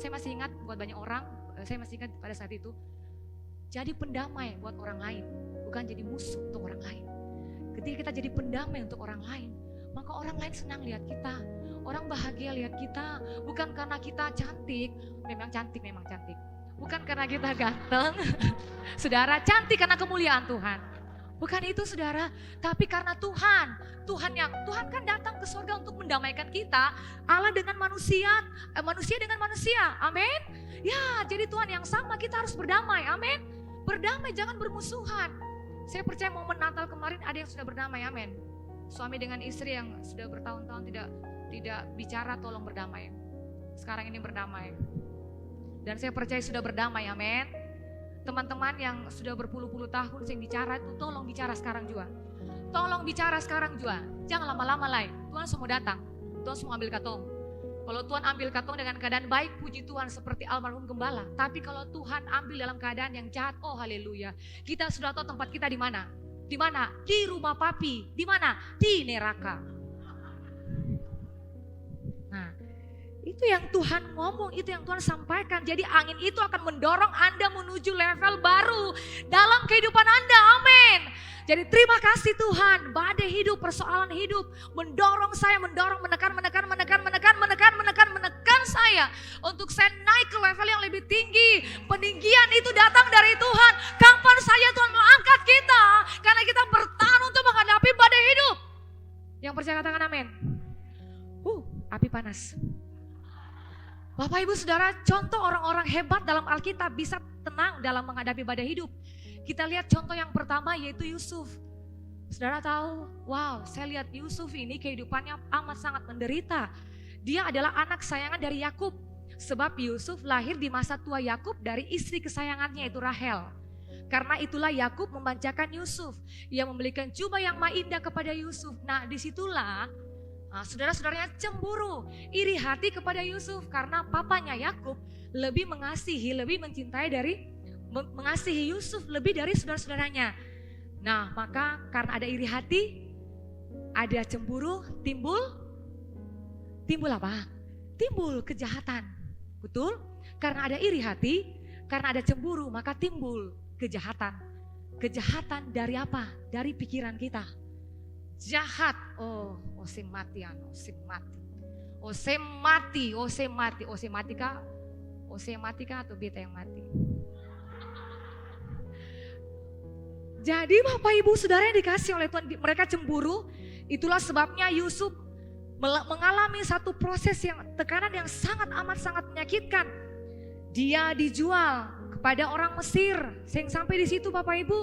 [SPEAKER 1] saya masih ingat buat banyak orang, saya masih ingat pada saat itu. Jadi pendamai buat orang lain, bukan jadi musuh untuk orang lain. Ketika kita jadi pendamai untuk orang lain, maka orang lain senang lihat kita. Orang bahagia lihat kita, bukan karena kita cantik, memang cantik. Bukan karena kita ganteng, saudara, cantik karena kemuliaan Tuhan. Bukan itu saudara, tapi karena Tuhan kan datang ke surga untuk mendamaikan kita. Allah dengan manusia, manusia dengan manusia, amin. Ya jadi Tuhan yang sama, kita harus berdamai, amin. Berdamai, jangan bermusuhan. Saya percaya momen Natal kemarin ada yang sudah berdamai, amin. Suami dengan istri yang sudah bertahun-tahun tidak bicara, tolong berdamai. sekarang ini berdamai. Dan saya percaya sudah berdamai, amin. Teman-teman yang sudah berpuluh-puluh tahun saya bicara itu, tolong bicara sekarang juga. Tolong bicara sekarang juga. Jangan lama-lama lagi. Tuhan semua datang. Tuhan semua ambil katong. Kalau Tuhan ambil katong dengan keadaan baik, puji Tuhan seperti almarhum gembala. Tapi kalau Tuhan ambil dalam keadaan yang jahat, oh haleluya. Kita sudah tahu tempat kita di mana. Di mana? Di rumah papi. Di mana? Di neraka. Nah, itu yang Tuhan ngomong, itu yang Tuhan sampaikan. Jadi angin itu akan mendorong Anda menuju level baru dalam kehidupan Anda, amin. Jadi terima kasih Tuhan, badai hidup, persoalan hidup mendorong saya, menekan saya untuk saya naik ke level yang lebih tinggi. Peninggian itu datang dari Tuhan. Kapan saja Tuhan mengangkat kita, karena kita bertahan untuk menghadapi badai hidup. Yang percaya katakan amin. Api panas. Bapak Ibu Saudara, contoh orang-orang hebat dalam Alkitab bisa tenang dalam menghadapi badai hidup. Kita lihat contoh yang pertama yaitu Yusuf. Saudara tahu, wow, saya lihat Yusuf ini kehidupannya amat sangat menderita. Dia adalah anak kesayangan dari Yakub. Sebab Yusuf lahir di masa tua Yakub dari istri kesayangannya yaitu Rahel. Karena itulah Yakub memanjakan Yusuf. Ia membelikan jubah yang indah kepada Yusuf. Nah, disitulah saudara-saudaranya cemburu, iri hati kepada Yusuf karena papanya Yakub lebih mengasihi, lebih mencintai mengasihi Yusuf lebih dari saudara-saudaranya. Nah, maka karena ada iri hati, ada cemburu, timbul apa? Timbul kejahatan. Betul? Karena ada iri hati, karena ada cemburu, maka timbul kejahatan. Kejahatan dari apa? Dari pikiran kita. Jahat, osematika, atau beta yang mati. Jadi Bapak Ibu Saudara yang dikasih oleh Tuhan, mereka cemburu. Itulah sebabnya Yusuf mengalami satu proses tekanan yang amat sangat menyakitkan. Dia dijual kepada orang Mesir. Sampai di situ Bapak Ibu,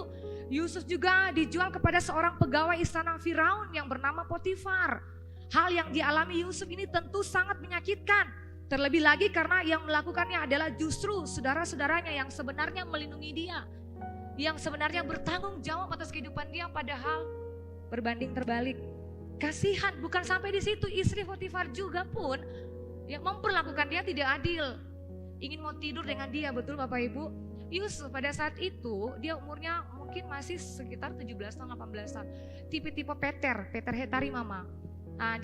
[SPEAKER 1] Yusuf juga dijual kepada seorang pegawai istana Firaun yang bernama Potifar. Hal yang dialami Yusuf ini tentu sangat menyakitkan. Terlebih lagi karena yang melakukannya adalah justru saudara-saudaranya yang sebenarnya melindungi dia. Yang sebenarnya bertanggung jawab atas kehidupan dia, padahal berbanding terbalik. Kasihan, bukan sampai di situ, istri Potifar juga pun yang memperlakukan dia tidak adil. Ingin mau tidur dengan dia, betul Bapak Ibu? Yusuf pada saat itu dia umurnya mungkin masih sekitar 17 tahun 18 tahun. Tipe-tipe Peter Hetari mama. Nah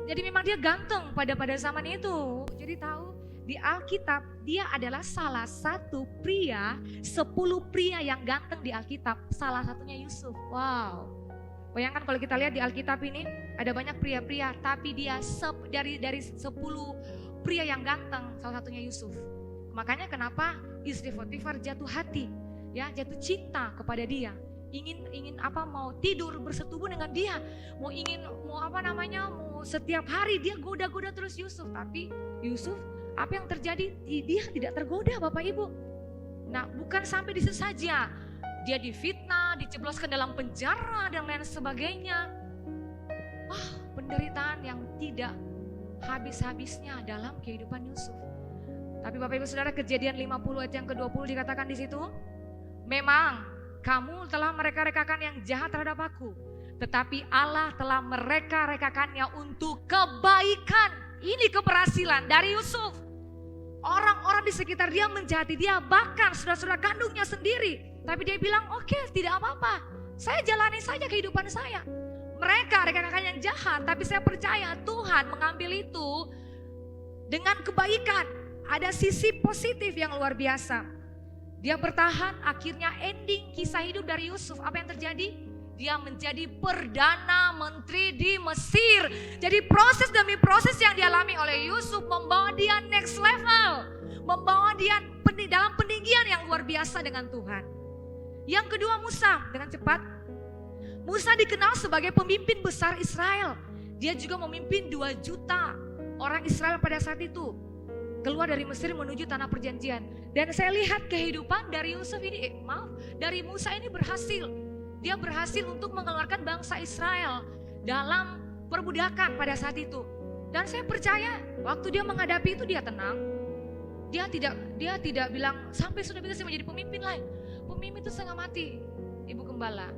[SPEAKER 1] jadi memang dia ganteng pada zaman itu. Jadi tahu di Alkitab dia adalah salah satu pria, 10 pria yang ganteng di Alkitab. Salah satunya Yusuf. Wow. Bayangkan kalau kita lihat di Alkitab ini ada banyak pria-pria, tapi dia dari 10 pria yang ganteng, salah satunya Yusuf. Makanya kenapa istri Potifar jatuh hati, ya, jatuh cinta kepada dia. Ingin mau tidur bersetubuh dengan dia, mau setiap hari dia goda-goda terus Yusuf. Tapi Yusuf, apa yang terjadi? Dia tidak tergoda Bapak Ibu. Nah, bukan sampai di situ saja. Dia difitnah, dicebloskan dalam penjara dan lain sebagainya. Penderitaan yang tidak habis-habisnya dalam kehidupan Yusuf. Tapi Bapak Ibu Saudara, Kejadian 50 ayat yang ke-20 dikatakan di situ, memang kamu telah mereka-rekakan yang jahat terhadap aku, tetapi Allah telah mereka-rekakannya untuk kebaikan. Ini keberhasilan dari Yusuf. Orang-orang di sekitar dia menjahati dia, bahkan saudara-saudara kandungnya sendiri. Tapi dia bilang, oke, tidak apa-apa, saya jalani saja kehidupan saya. Mereka rekan-rekan yang jahat, tapi saya percaya Tuhan mengambil itu dengan kebaikan. Ada sisi positif yang luar biasa. Dia bertahan, akhirnya ending kisah hidup dari Yusuf. Apa yang terjadi? Dia menjadi Perdana Menteri di Mesir. Jadi proses demi proses yang dialami oleh Yusuf membawa dia next level. Membawa dia dalam peninggian yang luar biasa dengan Tuhan. Yang kedua Musa, dengan cepat. Musa dikenal sebagai pemimpin besar Israel. Dia juga memimpin 2 juta orang Israel pada saat itu. Keluar dari Mesir menuju tanah perjanjian. Dan saya lihat kehidupan dari Yusuf ini, dari Musa ini berhasil. Dia berhasil untuk mengeluarkan bangsa Israel dalam perbudakan pada saat itu. Dan saya percaya waktu dia menghadapi itu dia tenang. Dia tidak bilang sampai sudah bisa saya menjadi pemimpin lain. Pemimpin itu setengah mati, Ibu Gembala.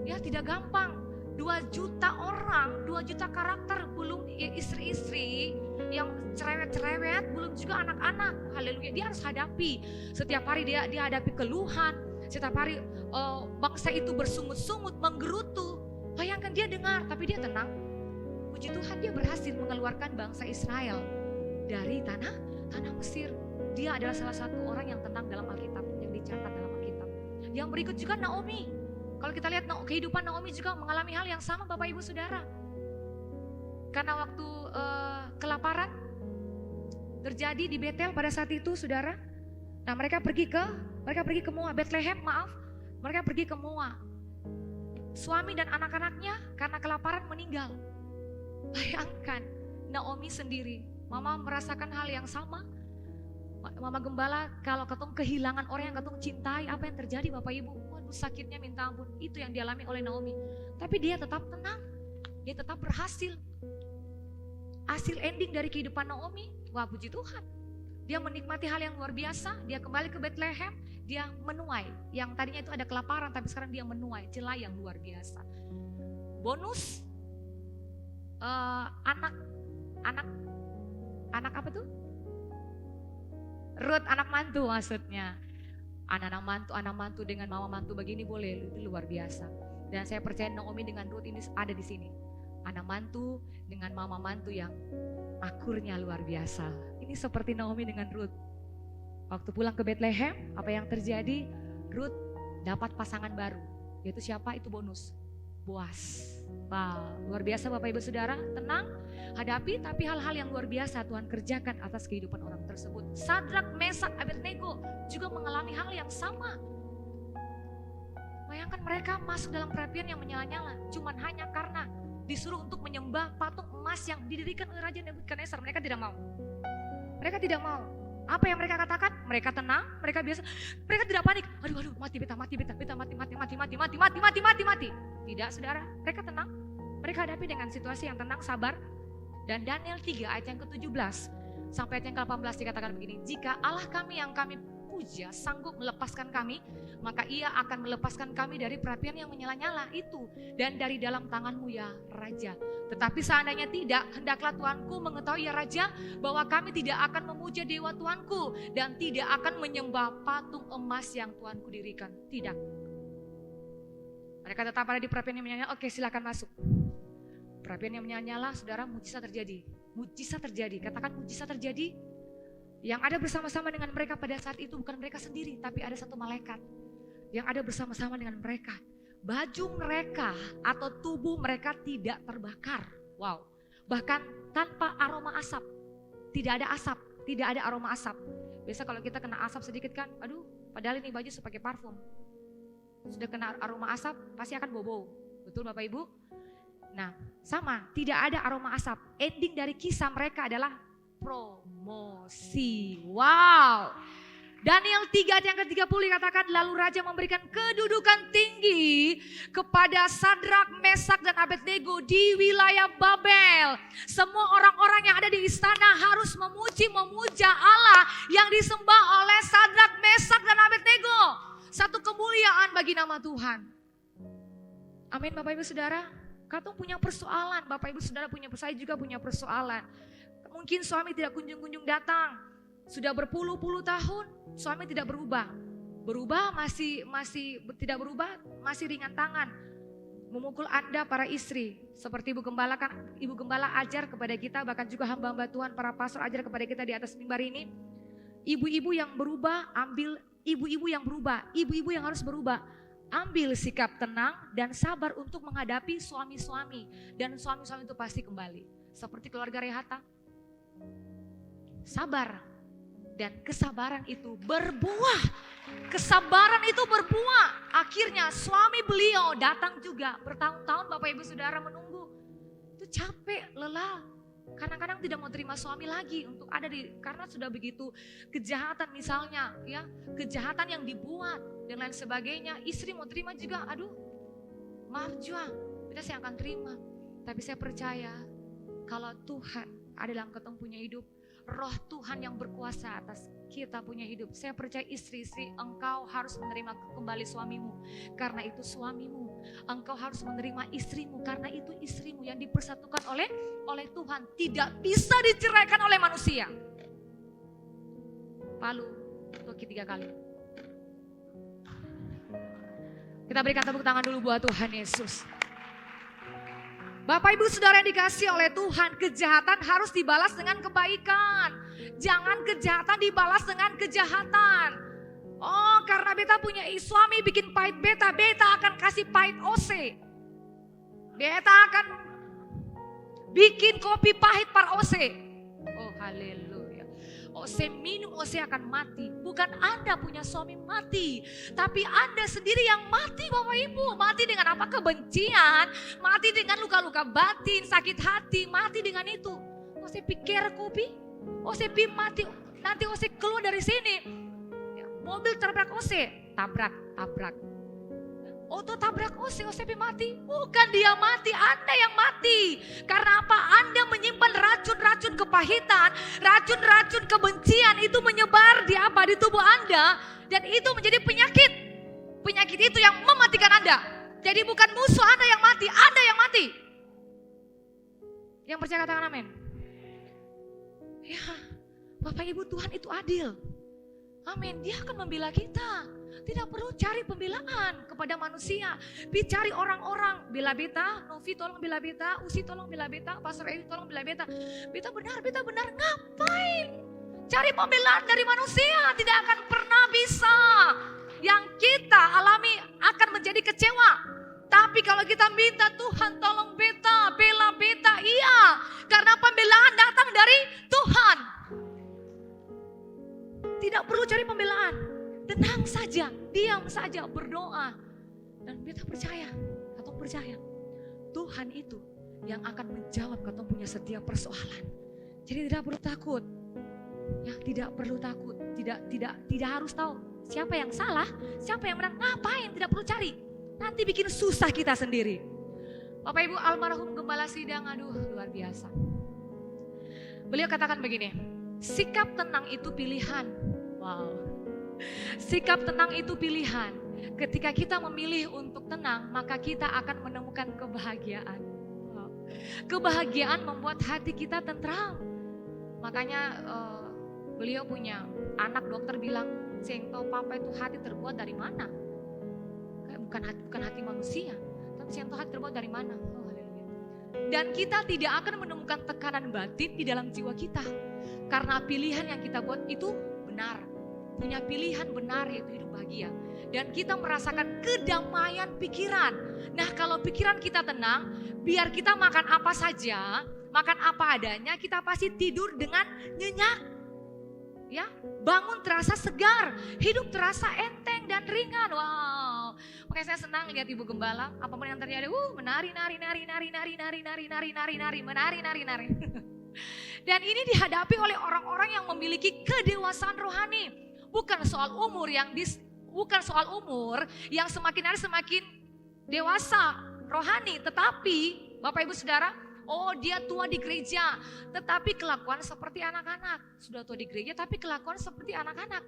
[SPEAKER 1] Ya tidak gampang. 2 juta orang, 2 juta karakter, belum istri-istri yang cerewet-cerewet, belum juga anak-anak. Haleluya, dia harus hadapi. Setiap hari dia hadapi keluhan. Setiap hari bangsa itu bersungut-sungut, menggerutu. Bayangkan dia dengar, tapi dia tenang. Puji Tuhan, dia berhasil mengeluarkan bangsa Israel dari tanah Mesir. Dia adalah salah satu orang yang tenang dalam Alkitab, yang dicatat dalam Alkitab. Yang berikut juga Naomi. Kalau kita lihat kehidupan Naomi juga mengalami hal yang sama, Bapak Ibu Saudara. Karena waktu kelaparan terjadi di Betel pada saat itu, Saudara. Nah, mereka pergi ke Moab, Bethlehem, maaf. Mereka pergi ke Moab. Suami dan anak-anaknya karena kelaparan meninggal. Bayangkan Naomi sendiri, Mama merasakan hal yang sama. Mama Gembala, kalau ketemu kehilangan orang yang ketemu cintai, apa yang terjadi Bapak Ibu? Waduh, sakitnya minta ampun. Itu yang dialami oleh Naomi. Tapi dia tetap tenang, dia tetap berhasil. Hasil ending dari kehidupan Naomi, wah puji Tuhan. Dia menikmati hal yang luar biasa, dia kembali ke Bethlehem, dia menuai. Yang tadinya itu ada kelaparan, tapi sekarang dia menuai, jelai yang luar biasa. Bonus, anak apa tuh? Ruth, anak mantu maksudnya. Anak mantu dengan mama mantu begini boleh, itu luar biasa. Dan saya percaya Naomi dengan Ruth ini ada di sini. Anak mantu dengan mama mantu yang akurnya luar biasa. Ini seperti Naomi dengan Ruth. Waktu pulang ke Bethlehem, apa yang terjadi? Ruth dapat pasangan baru. Yaitu siapa? Itu bonus. Boaz. Wow, luar biasa Bapak Ibu Saudara, tenang, hadapi, tapi hal-hal yang luar biasa Tuhan kerjakan atas kehidupan orang tersebut. Sadrak, Mesak, Abednego juga mengalami hal yang sama. Bayangkan mereka masuk dalam perapian yang menyala-nyala, cuman hanya karena disuruh untuk menyembah patung emas yang didirikan oleh Raja Nebukadnezar. Mereka tidak mau. Mereka tidak mau. Apa yang mereka katakan? Mereka tenang, mereka biasa, mereka tidak panik. Aduh, mati. Tidak, Saudara, mereka tenang. Mereka hadapi dengan situasi yang tenang, sabar. Dan Daniel 3 ayat yang ke-17 sampai ayat yang ke-18 dikatakan begini, jika Allah kami yang kami puja sanggup melepaskan kami, maka ia akan melepaskan kami dari perapian yang menyala-nyala itu dan dari dalam tanganmu ya Raja. Tetapi seandainya tidak, hendaklah Tuanku mengetahui ya Raja, bahwa kami tidak akan memuja dewa Tuanku dan tidak akan menyembah patung emas yang Tuanku dirikan. Tidak. Mereka tetap ada di perapian yang menyala-nyala. Oke, silakan masuk. Perapian yang menyala-nyala, Saudara, mujizat terjadi. Mujizat terjadi. Katakan mujizat terjadi. Yang ada bersama-sama dengan mereka pada saat itu bukan mereka sendiri, tapi ada satu malaikat yang ada bersama-sama dengan mereka. Baju mereka atau tubuh mereka tidak terbakar. Wow. Bahkan tanpa aroma asap. Tidak ada asap, tidak ada aroma asap. Biasa kalau kita kena asap sedikit kan, aduh, padahal ini baju sebagai parfum. Sudah kena aroma asap, pasti akan bau-bau. Betul Bapak Ibu? Nah, sama, tidak ada aroma asap. Ending dari kisah mereka adalah promosi. Wow. Daniel 3 ayat yang ke-30 dikatakan, lalu Raja memberikan kedudukan tinggi kepada Sadrak, Mesak dan Abednego di wilayah Babel. Semua orang-orang yang ada di istana harus memuja Allah yang disembah oleh Sadrak, Mesak dan Abednego. Satu kemuliaan bagi nama Tuhan. Amin Bapak Ibu Saudara. Katong punya persoalan, Bapak Ibu Saudara punya, saya juga punya persoalan. Mungkin suami tidak kunjung-kunjung datang. Sudah berpuluh-puluh tahun suami tidak berubah. Berubah masih tidak berubah, masih ringan tangan. Memukul Anda para istri. Seperti Ibu Gembala kan, Ibu Gembala ajar kepada kita, bahkan juga hamba-hamba Tuhan, para pastor ajar kepada kita di atas mimbar ini. Ibu-ibu yang berubah, ambil ibu-ibu yang berubah, ibu-ibu yang harus berubah. Ambil sikap tenang dan sabar untuk menghadapi suami-suami. Dan suami-suami itu pasti kembali. Seperti keluarga Rehata. Sabar. Dan kesabaran itu berbuah. Kesabaran itu berbuah. Akhirnya suami beliau datang juga. Bertahun-tahun Bapak Ibu Saudara menunggu. Itu capek, lelah. Kadang-kadang tidak mau terima suami lagi untuk ada di, karena sudah begitu kejahatan misalnya ya, kejahatan yang dibuat dan lain sebagainya. Istri mau terima juga, aduh maaf juga, tidak saya akan terima. Tapi saya percaya kalau Tuhan ada dalam ketemu punya hidup, Roh Tuhan yang berkuasa atas kita punya hidup. Saya percaya istri-istri, engkau harus menerima kembali suamimu, karena itu suamimu. Engkau harus menerima istrimu, karena itu istrimu yang dipersatukan oleh Tuhan. Tidak bisa diceraikan oleh manusia. Palu, toki 3 kali. Kita berikan tepuk tangan dulu buat Tuhan Yesus. Bapak Ibu Saudara yang dikasihi oleh Tuhan, kejahatan harus dibalas dengan kebaikan. Jangan kejahatan dibalas dengan kejahatan. Oh, karena beta punya suami bikin pahit beta, beta akan kasih pahit OC. Beta akan bikin kopi pahit par OC. Oh, haleluya. OC minum, OC akan mati. Bukan Anda punya suami mati, tapi Anda sendiri yang mati, Bapak Ibu. Mati dengan apa? Kebencian, mati dengan luka-luka batin, sakit hati, mati dengan itu. OC pikir kopi, OC mati, nanti OC keluar dari sini. Mobil tabrak OC, tabrak. Oto tabrak OC mati. Bukan dia mati, Anda yang mati. Karena apa? Anda menyimpan racun-racun kepahitan, racun-racun kebencian itu menyebar di apa? Di tubuh Anda. Dan itu menjadi penyakit. Penyakit itu yang mematikan Anda. Jadi bukan musuh Anda yang mati, Anda yang mati. Yang percaya katakan amin. Ya, Bapak Ibu, Tuhan itu adil. Amin, dia akan membela kita. Tidak perlu cari pembelaan kepada manusia. Cari orang-orang, bela beta, Novi tolong bela beta, Usi tolong bela beta, Pastor Ewi tolong bela beta. Beta benar, ngapain? Cari pembelaan dari manusia, tidak akan pernah bisa. Yang kita alami akan menjadi kecewa. Tapi kalau kita minta Tuhan tolong beta, bela beta, iya. Karena pembelaan datang dari Tuhan. Tidak perlu cari pembelaan. Tenang saja, diam saja, berdoa. Dan beta percaya, atau percaya, Tuhan itu yang akan menjawab katong punya setiap persoalan. Jadi tidak perlu takut. Ya, tidak perlu takut. Tidak harus tahu siapa yang salah, siapa yang benar. Ngapain? Tidak perlu cari. Nanti bikin susah kita sendiri. Bapak Ibu, almarhum Gembala Sidang, aduh luar biasa. Beliau katakan begini, sikap tenang itu pilihan. Wow. Sikap tenang itu pilihan. Ketika kita memilih untuk tenang, maka kita akan menemukan kebahagiaan. Kebahagiaan membuat hati kita tentram. Makanya beliau punya anak, dokter bilang, "Seng tahu papa itu hati terbuat dari mana?" Bukan hati manusia, tapi seng tahu hati terbuat dari mana. Oh, haleluya. Dan kita tidak akan menemukan tekanan batin di dalam jiwa kita. Karena pilihan yang kita buat itu benar. Punya pilihan benar, yaitu hidup bahagia. Dan kita merasakan kedamaian pikiran. Nah, kalau pikiran kita tenang, biar kita makan apa saja, makan apa adanya, kita pasti tidur dengan nyenyak. Ya, bangun terasa segar, hidup terasa enteng dan ringan. Wow. Makanya saya senang lihat Ibu Gembala, apapun yang terjadi, menari. Dan ini dihadapi oleh orang-orang yang memiliki kedewasaan rohani. Bukan soal umur yang semakin hari semakin dewasa rohani, tetapi Bapak Ibu Saudara, oh dia tua di gereja, tetapi kelakuan seperti anak-anak. Sudah tua di gereja tapi kelakuan seperti anak-anak.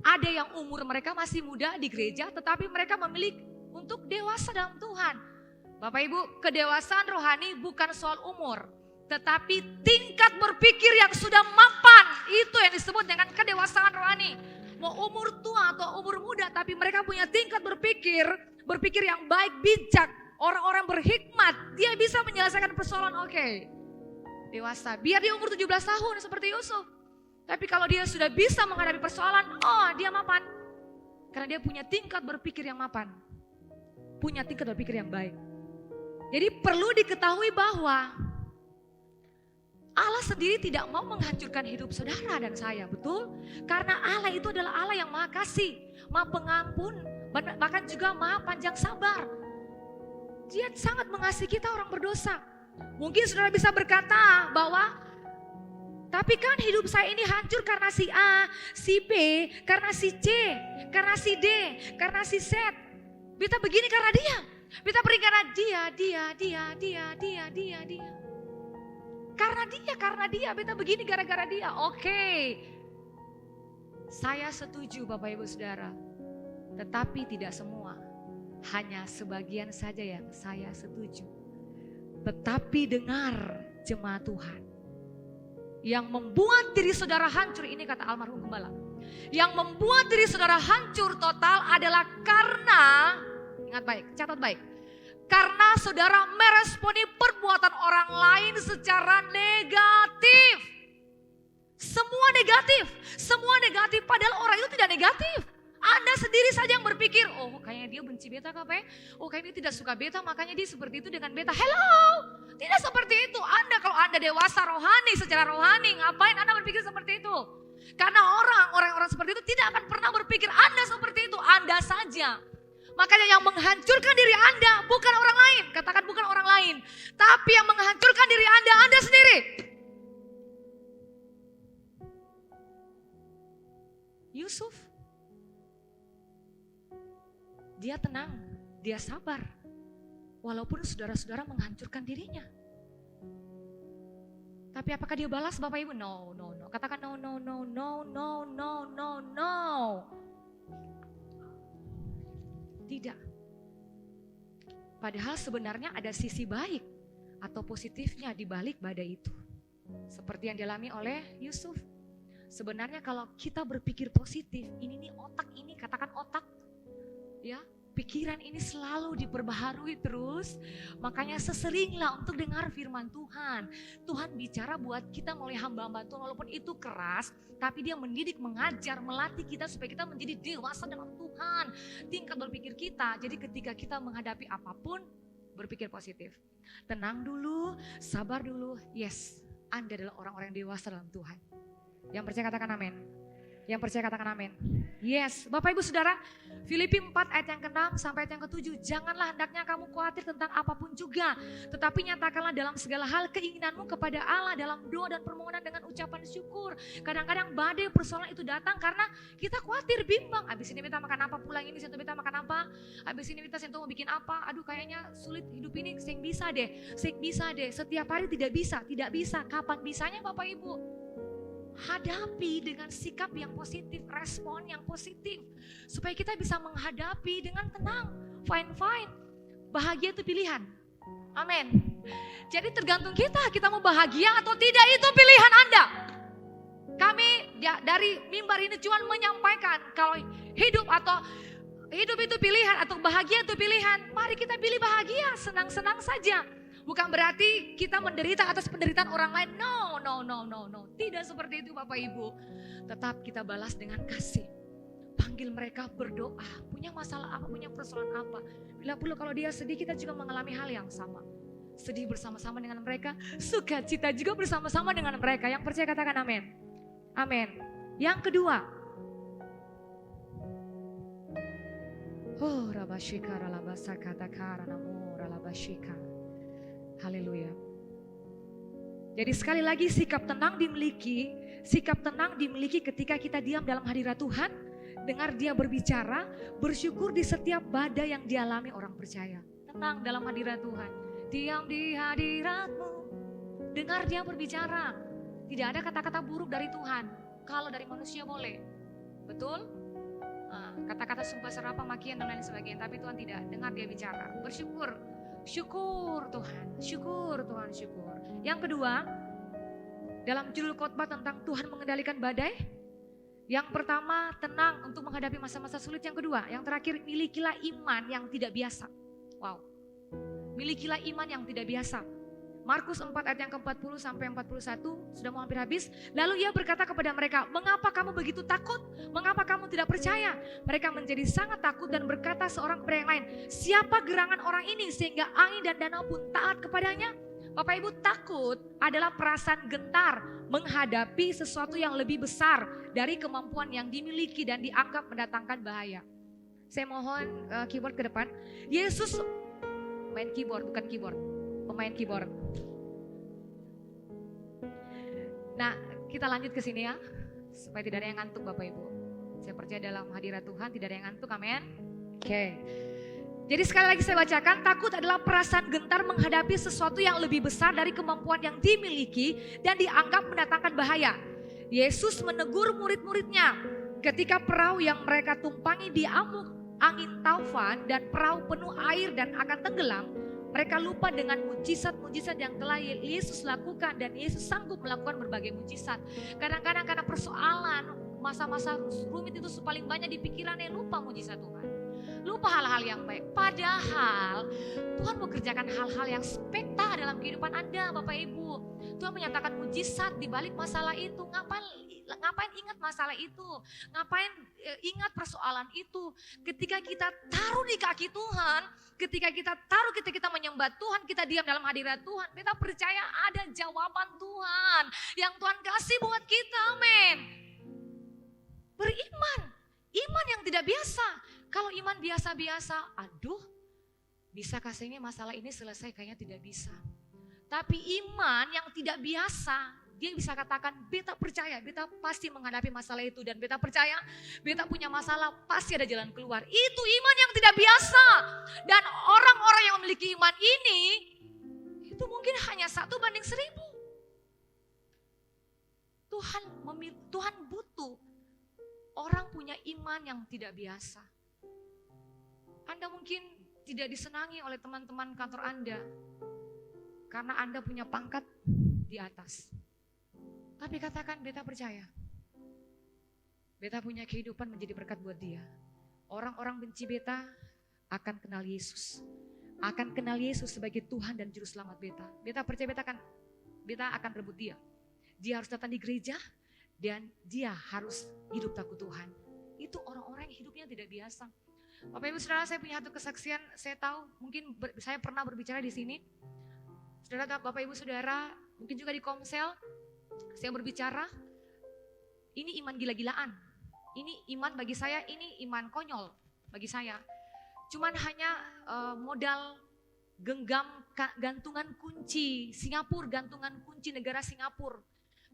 [SPEAKER 1] Ada yang umur mereka masih muda di gereja, tetapi mereka memilih untuk dewasa dalam Tuhan. Bapak Ibu, kedewasaan rohani bukan soal umur, tetapi tingkat berpikir yang sudah mapan. Itu yang disebut dengan kedewasaan rohani. Mau umur tua atau umur muda, tapi mereka punya tingkat berpikir yang baik, bijak. Orang-orang berhikmat, dia bisa menyelesaikan persoalan. Oke, dewasa. Biar dia umur 17 tahun seperti Yusuf. Tapi kalau dia sudah bisa menghadapi persoalan, oh dia mapan. Karena dia punya tingkat berpikir yang mapan. Punya tingkat berpikir yang baik. Jadi perlu diketahui bahwa Allah sendiri tidak mau menghancurkan hidup saudara dan saya, betul? Karena Allah itu adalah Allah yang maha kasih, maha pengampun, bahkan juga maha panjang sabar. Dia sangat mengasihi kita orang berdosa. Mungkin saudara bisa berkata bahwa, tapi kan hidup saya ini hancur karena si A, si B, karena si C, karena si D, karena si Z. Beta begini karena dia. Beta pergi karena dia. Karena dia, beta begini gara-gara dia. Oke. Saya setuju Bapak Ibu Saudara. Tetapi tidak semua. Hanya sebagian saja yang saya setuju. Tetapi dengar jemaat Tuhan. Yang membuat diri saudara hancur, ini kata almarhum gembala. Yang membuat diri saudara hancur total adalah karena, ingat baik, catat baik. Karena saudara meresponi perbuatan orang lain secara negatif. Semua negatif, padahal orang itu tidak negatif. Anda sendiri saja yang berpikir, oh kayaknya dia benci beta kah, oh kayaknya dia tidak suka beta, makanya dia seperti itu dengan beta. Hello, tidak seperti itu. Anda kalau Anda dewasa rohani, secara rohani, ngapain Anda berpikir seperti itu? Karena orang-orang seperti itu tidak akan pernah berpikir Anda seperti itu, Anda saja. Makanya yang menghancurkan diri Anda bukan orang lain, katakan bukan orang lain. Tapi yang menghancurkan diri Anda sendiri. Yusuf. Dia tenang, dia sabar. Walaupun saudara-saudara menghancurkan dirinya. Tapi apakah dia balas Bapak Ibu? No. Katakan no. Tidak. Padahal sebenarnya ada sisi baik atau positifnya di balik badai itu. Seperti yang dialami oleh Yusuf. Sebenarnya kalau kita berpikir positif, ini nih otak ini, katakan otak. Ya, pikiran ini selalu diperbaharui terus. Makanya seseringlah untuk dengar firman Tuhan. Tuhan bicara buat kita melalui hamba-hamba Tuhan, walaupun itu keras, tapi dia mendidik, mengajar, melatih kita supaya kita menjadi dewasa dalam Tuhan. Tingkat berpikir kita, jadi ketika kita menghadapi apapun, berpikir positif. Tenang dulu, sabar dulu. Yes, Anda adalah orang-orang dewasa dalam Tuhan. Yang percaya katakan amin. Yang percaya katakan amin. Yes, Bapak Ibu Saudara, Filipi 4 ayat yang ke-6 sampai ayat yang ke-7. Janganlah hendaknya kamu khawatir tentang apapun juga, tetapi nyatakanlah dalam segala hal keinginanmu kepada Allah dalam doa dan permohonan dengan ucapan syukur. Kadang-kadang badai persoalan itu datang karena kita khawatir, bimbang. Abis ini kita makan apa, pulang ini sentuh kita makan apa, abis ini kita sentuh mau bikin apa, aduh kayaknya sulit hidup ini, sing bisa deh, setiap hari tidak bisa, kapan bisanya Bapak Ibu? Hadapi dengan sikap yang positif, respon yang positif. Supaya kita bisa menghadapi dengan tenang, fine. Bahagia itu pilihan. Amin. Jadi tergantung kita mau bahagia atau tidak, itu pilihan Anda. Kami dari mimbar ini cuma menyampaikan kalau hidup itu pilihan atau bahagia itu pilihan. Mari kita pilih bahagia, senang-senang saja. Bukan berarti kita menderita atas penderitaan orang lain. No. Tidak seperti itu Bapak Ibu. Tetap kita balas dengan kasih. Panggil mereka berdoa. Punya masalah apa, punya persoalan apa. Bila perlu kalau dia sedih, kita juga mengalami hal yang sama. Sedih bersama-sama dengan mereka. Sukacita juga bersama-sama dengan mereka. Yang percaya katakan amin. Amin. Yang kedua. Oh rabashika ralabasa katakara namo ralabashika. Haleluya. Jadi sekali lagi sikap tenang dimiliki ketika kita diam dalam hadirat Tuhan, dengar dia berbicara, bersyukur di setiap badai yang dialami orang percaya. Tenang dalam hadirat Tuhan, diam di hadirat-Mu, dengar dia berbicara. Tidak ada kata-kata buruk dari Tuhan, kalau dari manusia boleh. Betul? Kata-kata sumpah serapah, makian dan lain sebagainya, tapi Tuhan tidak, dengar dia bicara, bersyukur. Syukur Tuhan. Yang kedua, dalam judul khotbah tentang Tuhan mengendalikan badai. Yang pertama, tenang untuk menghadapi masa-masa sulit. Yang kedua, yang terakhir, milikilah iman yang tidak biasa. Wow. Milikilah iman yang tidak biasa. Markus 4 ayat yang ke-40 sampai 41, sudah mau hampir habis. Lalu ia berkata kepada mereka, mengapa kamu begitu takut? Mengapa kamu tidak percaya? Mereka menjadi sangat takut dan berkata seorang kepada yang lain, siapa gerangan orang ini sehingga angin dan danau pun taat kepadanya? Bapak Ibu, takut adalah perasaan gentar menghadapi sesuatu yang lebih besar dari kemampuan yang dimiliki dan dianggap mendatangkan bahaya. Saya mohon keyboard ke depan. Yesus main keyboard, bukan keyboard. Pemain keyboard. Nah, kita lanjut ke sini ya, supaya tidak ada yang ngantuk Bapak Ibu. Saya percaya dalam hadirat Tuhan tidak ada yang ngantuk, amin. Oke. Jadi sekali lagi saya bacakan, takut adalah perasaan gentar menghadapi sesuatu yang lebih besar dari kemampuan yang dimiliki dan dianggap mendatangkan bahaya. Yesus menegur murid-muridnya ketika perahu yang mereka tumpangi diamuk angin taufan dan perahu penuh air dan akan tenggelam. Mereka lupa dengan mujizat-mujizat yang telah Yesus lakukan dan Yesus sanggup melakukan berbagai mujizat. Kadang-kadang karena persoalan, masa-masa rumit itu paling banyak di pikirannya, lupa mujizat Tuhan. Lupa hal-hal yang baik. Padahal Tuhan mengerjakan hal-hal yang spektakuler dalam kehidupan Anda, Bapak Ibu. Tuhan menyatakan mujizat di balik masalah itu. Ngapain ingat masalah itu? Ngapain ingat persoalan itu? Ketika kita taruh di kaki Tuhan, ketika kita menyembah Tuhan, kita diam dalam hadirat Tuhan, kita percaya ada jawaban Tuhan yang Tuhan kasih buat kita, amin. Beriman, iman yang tidak biasa. Kalau iman biasa-biasa, aduh, bisa kasihnya masalah ini selesai, kayaknya tidak bisa. Tapi iman yang tidak biasa, dia bisa katakan, beta percaya, beta pasti menghadapi masalah itu. Dan beta percaya, beta punya masalah, pasti ada jalan keluar. Itu iman yang tidak biasa. Dan orang-orang yang memiliki iman ini, itu mungkin hanya 1:1000. Tuhan butuh orang punya iman yang tidak biasa. Anda mungkin tidak disenangi oleh teman-teman kantor Anda karena Anda punya pangkat di atas. Tapi katakan, beta percaya. Beta punya kehidupan menjadi berkat buat dia. Orang-orang benci beta akan kenal Yesus. Akan kenal Yesus sebagai Tuhan dan Juru Selamat beta. Beta percaya beta akan rebut dia. Dia harus datang di gereja dan dia harus hidup takut Tuhan. Itu orang-orang yang hidupnya tidak biasa. Bapak Ibu Saudara, saya punya satu kesaksian. Saya tahu mungkin saya pernah berbicara di sini. Saudara, Bapak Ibu Saudara, mungkin juga di Komsel saya berbicara. Ini iman gila-gilaan. Ini iman bagi saya, ini iman konyol bagi saya. Cuman hanya modal genggam gantungan kunci Singapura, gantungan kunci negara Singapura.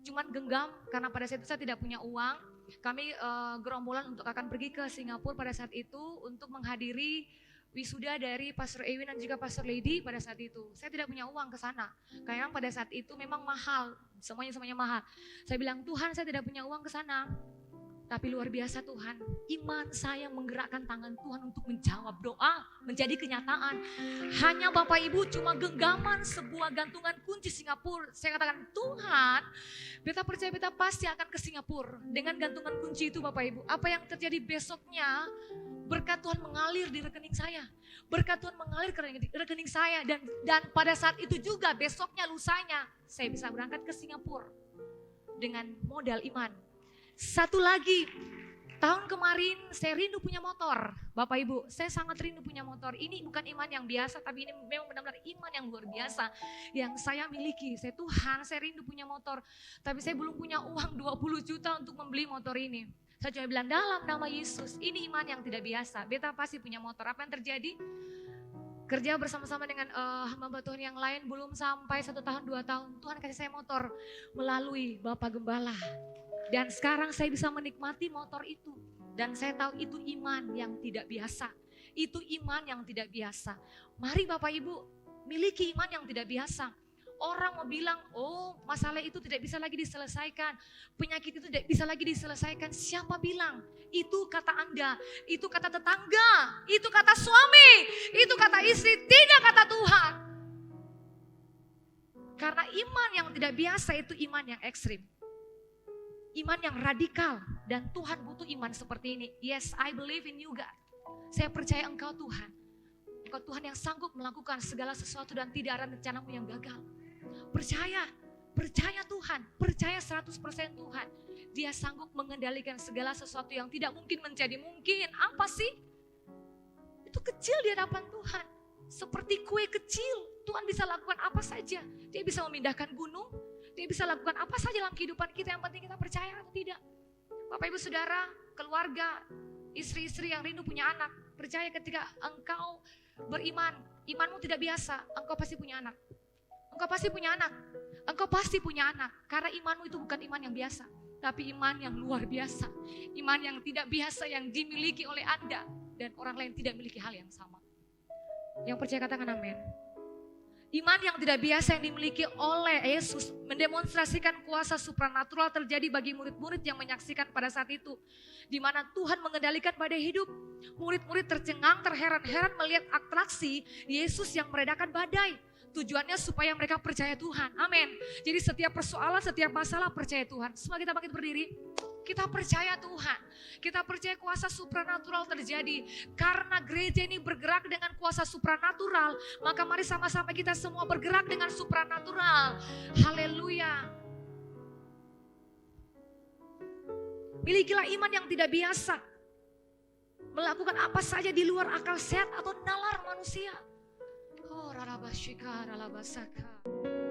[SPEAKER 1] Cuman genggam karena pada saat itu saya tidak punya uang. Kami gerombolan untuk akan pergi ke Singapura pada saat itu untuk menghadiri wisuda dari Pastor Ewin dan juga Pastor Lady pada saat itu. Saya tidak punya uang ke sana. Karena pada saat itu memang mahal, semuanya mahal. Saya bilang, Tuhan, saya tidak punya uang ke sana. Tapi luar biasa Tuhan, iman saya menggerakkan tangan Tuhan untuk menjawab doa, menjadi kenyataan. Hanya Bapak Ibu cuma genggaman sebuah gantungan kunci Singapura. Saya katakan, Tuhan, beta percaya beta pasti akan ke Singapura. Dengan gantungan kunci itu Bapak Ibu, apa yang terjadi besoknya, berkat Tuhan mengalir di rekening saya. Berkat Tuhan mengalir ke rekening saya. Dan pada saat itu juga besoknya, lusanya, saya bisa berangkat ke Singapura dengan modal iman. Satu lagi, tahun kemarin saya rindu punya motor. Bapak Ibu, saya sangat rindu punya motor. Ini bukan iman yang biasa, tapi ini memang benar-benar iman yang luar biasa yang saya miliki. Tuhan, saya rindu punya motor, tapi saya belum punya uang 20 juta untuk membeli motor ini. Saya cuma bilang, dalam nama Yesus, ini iman yang tidak biasa. Beta pasti punya motor. Apa yang terjadi? Kerja bersama-sama dengan hamba Tuhan yang lain, belum sampai 1 tahun 2 tahun, Tuhan kasih saya motor melalui Bapak Gembala. Dan sekarang saya bisa menikmati motor itu. Dan saya tahu itu iman yang tidak biasa. Itu iman yang tidak biasa. Mari Bapak Ibu miliki iman yang tidak biasa. Orang mau bilang, oh masalah itu tidak bisa lagi diselesaikan. Penyakit itu tidak bisa lagi diselesaikan. Siapa bilang? Itu kata Anda, itu kata tetangga, itu kata suami, itu kata istri, tidak kata Tuhan. Karena iman yang tidak biasa itu iman yang ekstrim. Iman yang radikal, dan Tuhan butuh iman seperti ini. Yes, I believe in you God. Saya percaya Engkau Tuhan. Engkau Tuhan yang sanggup melakukan segala sesuatu dan tidak ada rencanamu yang gagal. Percaya Tuhan, percaya 100% Tuhan. Dia sanggup mengendalikan segala sesuatu yang tidak mungkin menjadi mungkin. Apa sih? Itu kecil di hadapan Tuhan. Seperti kue kecil, Tuhan bisa lakukan apa saja. Dia bisa memindahkan gunung. Dia bisa lakukan apa saja dalam kehidupan kita, yang penting kita percaya atau tidak. Bapak Ibu Saudara, keluarga, istri-istri yang rindu punya anak, percaya ketika engkau beriman, imanmu tidak biasa, engkau pasti punya anak. Engkau pasti punya anak, engkau pasti punya anak. Karena imanmu itu bukan iman yang biasa, tapi iman yang luar biasa. Iman yang tidak biasa yang dimiliki oleh Anda dan orang lain tidak memiliki hal yang sama. Yang percaya katakan amin. Iman yang tidak biasa yang dimiliki oleh Yesus mendemonstrasikan kuasa supranatural terjadi bagi murid-murid yang menyaksikan pada saat itu. Di mana Tuhan mengendalikan badai hidup. Murid-murid tercengang, terheran-heran melihat atraksi Yesus yang meredakan badai. Tujuannya supaya mereka percaya Tuhan. Amin. Jadi setiap persoalan, setiap masalah percaya Tuhan. Semua kita bangkit berdiri. Kita percaya Tuhan. Kita percaya kuasa supranatural terjadi. Karena gereja ini bergerak dengan kuasa supranatural, maka mari sama-sama kita semua bergerak dengan supranatural. Haleluya. Milikilah iman yang tidak biasa. Melakukan apa saja di luar akal sehat atau nalar manusia. Oh, ralabashika, ralabasaka.